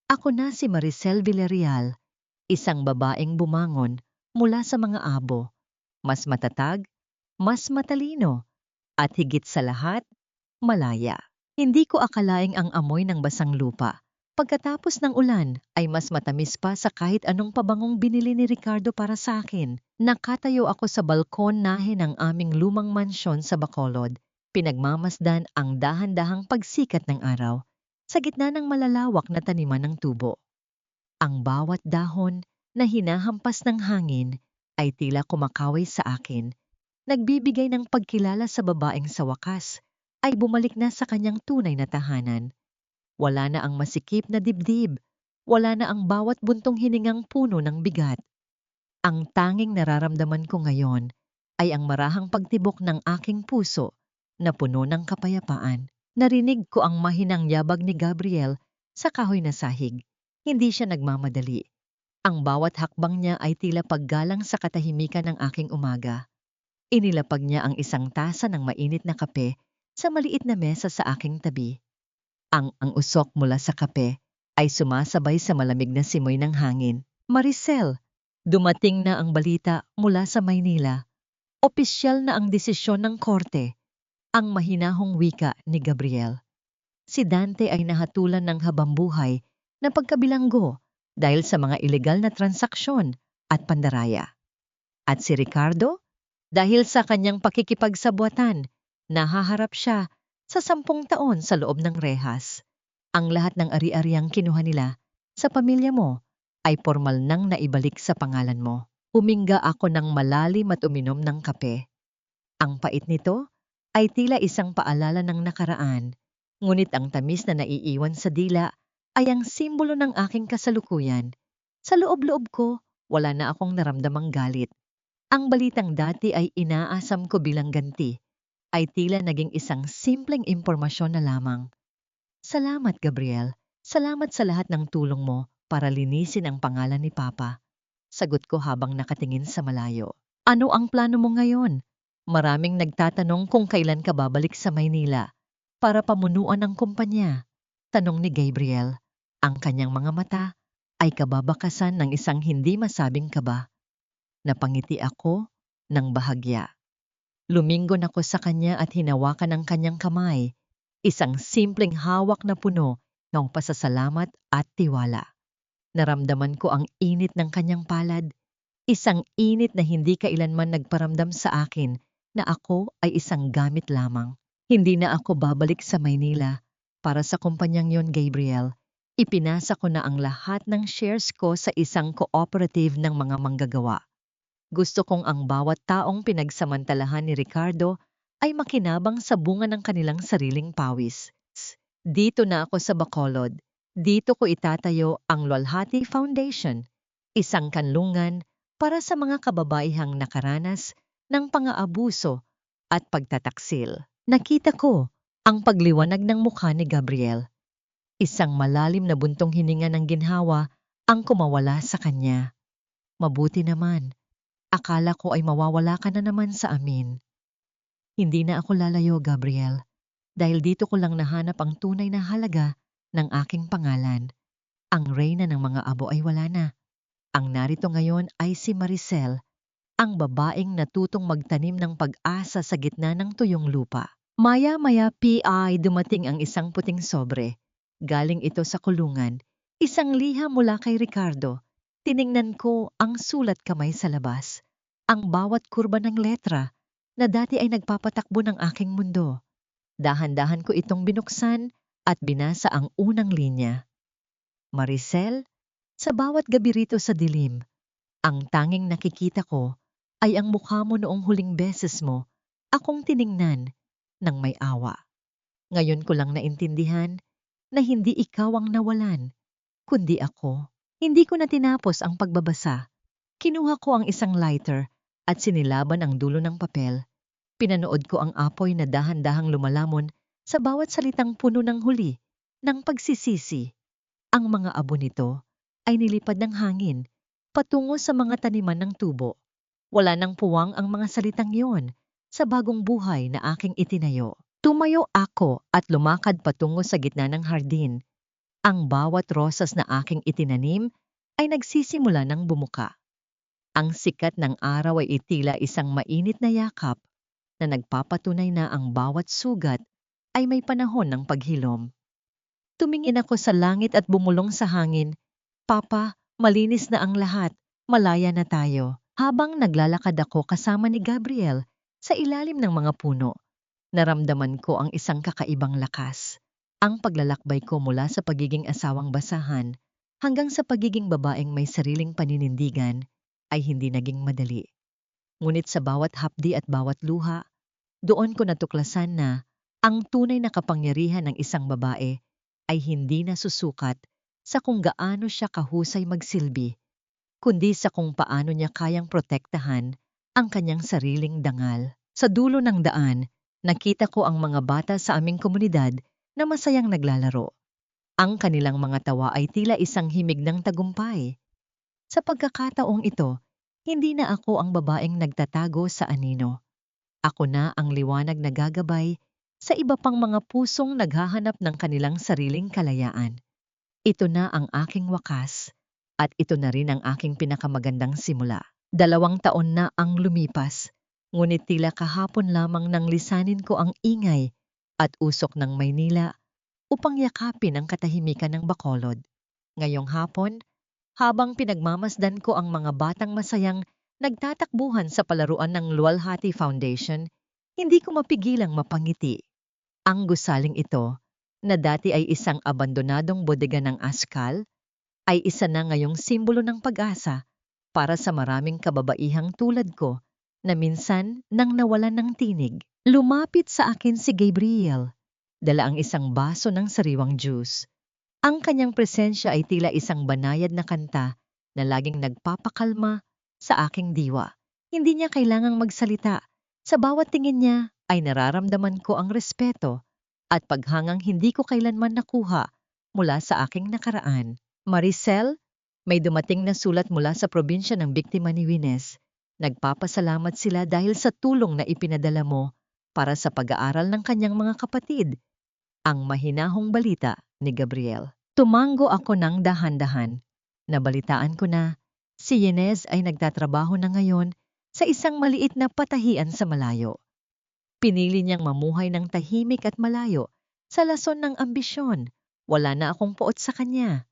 Ako na si Maricel Villarreal, isang babaeng bumangon mula sa mga abo. Mas matatag, mas matalino, at higit sa lahat, malaya. Hindi ko akalaing ang amoy ng basang lupa pagkatapos ng ulan ay mas matamis pa sa kahit anong pabangong binili ni Ricardo para sa akin. Nakatayo ako sa balkon nahe ng aming lumang mansyon sa Bacolod. Pinagmamasdan ang dahan-dahang pagsikat ng araw sa gitna ng malalawak na taniman ng tubo. Ang bawat dahon na hinahampas ng hangin ay tila kumakaway sa akin, nagbibigay ng pagkilala sa babaeng sa wakas ay bumalik na sa kanyang tunay na tahanan. Wala na ang masikip na dibdib, wala na ang bawat buntong hiningang puno ng bigat. Ang tanging nararamdaman ko ngayon ay ang marahang pagtibok ng aking puso na puno ng kapayapaan. Narinig ko ang mahinang yabag ni Gabriel sa kahoy na sahig. Hindi siya nagmamadali. Ang bawat hakbang niya ay tila paggalang sa katahimikan ng aking umaga. Inilapag niya ang isang tasa ng mainit na kape sa maliit na mesa sa aking tabi. Ang usok mula sa kape ay sumasabay sa malamig na simoy ng hangin. Maricel, dumating na ang balita mula sa Maynila. Opisyal na ang desisyon ng korte, ang mahinahong wika ni Gabriel. Si Dante ay nahatulan ng habambuhay na pagkabilanggo dahil sa mga ilegal na transaksyon at pandaraya. At si Ricardo, dahil sa kanyang pakikipagsabwatan, nahaharap siya sa 10 taon sa loob ng rehas. Ang lahat ng ari-ariang kinuha nila sa pamilya mo ay formal nang naibalik sa pangalan mo. Huminga ako ng malalim at uminom ng kape. Ang pait nito ay tila isang paalala ng nakaraan, ngunit ang tamis na naiiwan sa dila ay ang simbolo ng aking kasalukuyan. Sa loob-loob ko, wala na akong naramdamang galit. Ang balitang dati ay inaasam ko bilang ganti, ay tila naging isang simpleng impormasyon na lamang. Salamat, Gabriel. Salamat sa lahat ng tulong mo para linisin ang pangalan ni Papa. Sagot ko habang nakatingin sa malayo. Ano ang plano mo ngayon? Maraming nagtatanong kung kailan ka babalik sa Maynila para pamunuan ang kumpanya. Tanong ni Gabriel. Ang kanyang mga mata ay kababakasan ng isang hindi masabing kaba. Napangiti ako ng bahagya. Lumingon ako sa kanya at hinawakan ang kanyang kamay. Isang simpleng hawak na puno ng pasasalamat at tiwala. Naramdaman ko ang init ng kanyang palad. Isang init na hindi kailanman nagparamdam sa akin na ako ay isang gamit lamang. Hindi na ako babalik sa Maynila para sa kumpanyang yon, Gabriel. Ipinasa ko na ang lahat ng shares ko sa isang cooperative ng mga manggagawa. Gusto kong ang bawat taong pinagsamantalahan ni Ricardo ay makinabang sa bunga ng kanilang sariling pawis. Dito na ako sa Bacolod. Dito ko itatayo ang Luwalhati Foundation, isang kanlungan para sa mga kababaihang nakaranas ng pang-aabuso at pagtataksil. Nakita ko ang pagliwanag ng mukha ni Gabriel. Isang malalim na buntong hininga ng ginhawa ang kumawala sa kanya. Mabuti naman. Akala ko ay mawawala ka na naman sa amin. Hindi na ako lalayo, Gabriel, dahil dito ko lang nahanap ang tunay na halaga ng aking pangalan. Ang reyna ng mga abo ay wala na. Ang narito ngayon ay si Maricel, ang babaeng natutong magtanim ng pag-asa sa gitna ng tuyong lupa. Maya-maya ay dumating ang isang puting sobre. Galing ito sa kulungan, isang liham mula kay Ricardo. Tiningnan ko ang sulat kamay sa labas, ang bawat kurba ng letra na dati ay nagpapatakbo ng aking mundo. Dahan-dahan ko itong binuksan at binasa ang unang linya. Maricel, sa bawat gabi rito sa dilim, ang tanging nakikita ko ay ang mukha mo noong huling beses mo akong tiningnan ng may awa. Ngayon ko lang naintindihan na hindi ikaw ang nawalan, kundi ako. Hindi ko na tinapos ang pagbabasa. Kinuha ko ang isang lighter at sinilaban ang dulo ng papel. Pinanood ko ang apoy na dahan-dahang lumalamon sa bawat salitang puno ng huli, ng pagsisisi. Ang mga abo nito ay nilipad ng hangin patungo sa mga taniman ng tubo. Wala nang puwang ang mga salitang yon sa bagong buhay na aking itinayo. Tumayo ako at lumakad patungo sa gitna ng hardin. Ang bawat rosas na aking itinanim ay nagsisimula ng bumuka. Ang sikat ng araw ay itila isang mainit na yakap na nagpapatunay na ang bawat sugat ay may panahon ng paghilom. Tumingin ako sa langit at bumulong sa hangin. Papa, malinis na ang lahat, malaya na tayo. Habang naglalakad ako kasama ni Gabriel sa ilalim ng mga puno, naramdaman ko ang isang kakaibang lakas. Ang paglalakbay ko mula sa pagiging asawang basahan hanggang sa pagiging babaeng may sariling paninindigan ay hindi naging madali. Ngunit sa bawat hapdi at bawat luha, doon ko natuklasan na ang tunay na kapangyarihan ng isang babae ay hindi nasusukat sa kung gaano siya kahusay magsilbi, kundi sa kung paano niya kayang protektahan ang kanyang sariling dangal. Sa dulo ng daan, Nakita ko ang mga bata sa aming komunidad na masayang naglalaro. Ang kanilang mga tawa ay tila isang himig ng tagumpay. Sa pagkakataong ito, hindi na ako ang babaeng nagtatago sa anino. Ako na ang liwanag na gagabay sa iba pang mga pusong naghahanap ng kanilang sariling kalayaan. Ito na ang aking wakas at ito na rin ang aking pinakamagandang simula. 2 taon na ang lumipas, ngunit tila kahapon lamang nang lisanin ko ang ingay at usok ng Maynila upang yakapin ang katahimikan ng Bacolod. Ngayong hapon, habang pinagmamasdan ko ang mga batang masayang nagtatakbuhan sa palaruan ng Luwalhati Foundation, hindi ko mapigilang mapangiti. Ang gusaling ito, na dati ay isang abandonadong bodega ng askal, ay isa na ngayong simbolo ng pag-asa para sa maraming kababaihang tulad ko na minsan nang nawalan ng tinig. Lumapit sa akin si Gabriel, dala ang isang baso ng sariwang juice. Ang kanyang presensya ay tila isang banayad na kanta na laging nagpapakalma sa aking diwa. Hindi niya kailangang magsalita. Sa bawat tingin niya ay nararamdaman ko ang respeto at paghangang hindi ko kailanman nakuha mula sa aking nakaraan. Maricel, may dumating na sulat mula sa probinsya ng biktima ni Wines. Nagpapasalamat sila dahil sa tulong na ipinadala mo para sa pag-aaral ng kanyang mga kapatid. Ang mahinahong balita ni Gabriel. Tumango ako ng dahan-dahan. Nabalitaan ko na si Inez ay nagtatrabaho na ngayon sa isang maliit na patahian sa malayo. Pinili niyang mamuhay ng tahimik at malayo sa lason ng ambisyon. Wala na akong poot sa kanya.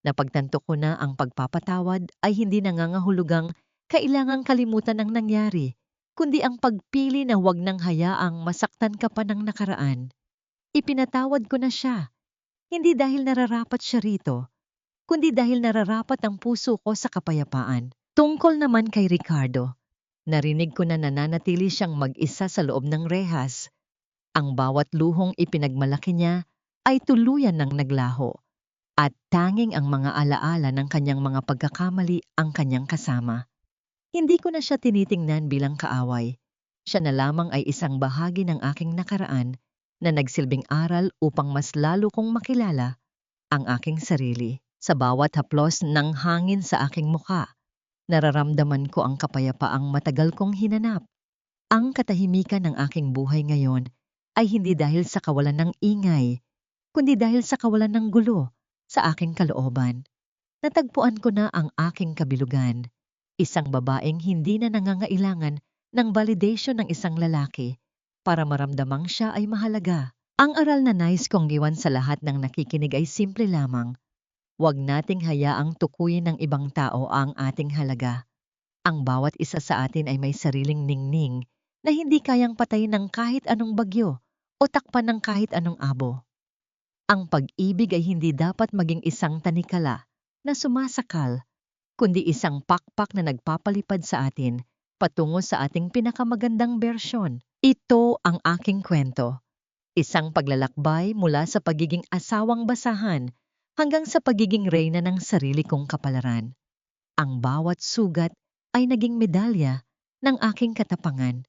Napagtanto ko na ang pagpapatawad ay hindi nangangahulugang kailangang kalimutan ang nangyari, kundi ang pagpili na huwag nang hayaang masaktan ka pa ng nakaraan. Ipinatawad ko na siya, hindi dahil nararapat siya rito, kundi dahil nararapat ang puso ko sa kapayapaan. Tungkol naman kay Ricardo, narinig ko na nananatili siyang mag-isa sa loob ng rehas. Ang bawat luhong ipinagmalaki niya ay tuluyan ng naglaho, at tanging ang mga alaala ng kanyang mga pagkakamali ang kanyang kasama. Hindi ko na siya tinitingnan bilang kaaway. Siya na lamang ay isang bahagi ng aking nakaraan na nagsilbing aral upang mas lalo kong makilala ang aking sarili. Sa bawat haplos ng hangin sa aking mukha, nararamdaman ko ang kapayapaang matagal kong hinanap. Ang katahimikan ng aking buhay ngayon ay hindi dahil sa kawalan ng ingay, kundi dahil sa kawalan ng gulo sa aking kalooban. Natagpuan ko na ang aking kabilugan, isang babaeng hindi na nangangailangan ng validation ng isang lalaki para maramdamang siya ay mahalaga. Ang aral na nais kong iwan sa lahat ng nakikinig ay simple lamang. Huwag nating hayaang tukuyin ng ibang tao ang ating halaga. Ang bawat isa sa atin ay may sariling ningning na hindi kayang patayin ng kahit anong bagyo o takpan ng kahit anong abo. Ang pag-ibig ay hindi dapat maging isang tanikala na sumasakal, kundi isang pakpak na nagpapalipad sa atin patungo sa ating pinakamagandang bersyon. Ito ang aking kwento. Isang paglalakbay mula sa pagiging asawang basahan hanggang sa pagiging reyna ng sarili kong kapalaran. Ang bawat sugat ay naging medalya ng aking katapangan,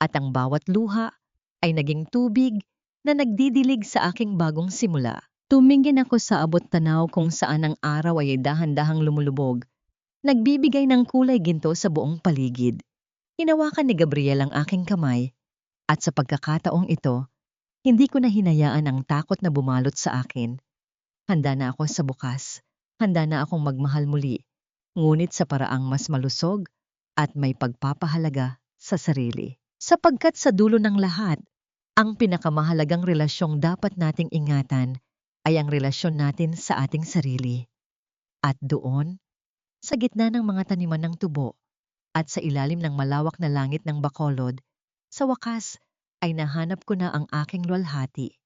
at ang bawat luha ay naging tubig na nagdidilig sa aking bagong simula. Tumingin ako sa abot-tanaw kung saan ang araw ay dahan-dahang lumulubog, nagbibigay ng kulay ginto sa buong paligid. Hinawakan ni Gabriel ang aking kamay, at sa pagkakataong ito, hindi ko na hinayaan ang takot na bumalot sa akin. Handa na ako sa bukas, handa na akong magmahal muli, ngunit sa paraang mas malusog at may pagpapahalaga sa sarili. Sapagkat sa dulo ng lahat, ang pinakamahalagang relasyong dapat nating ingatan ay ang relasyon natin sa ating sarili. At doon, sa gitna ng mga taniman ng tubo at sa ilalim ng malawak na langit ng Bacolod, sa wakas ay nahanap ko na ang aking luwalhati.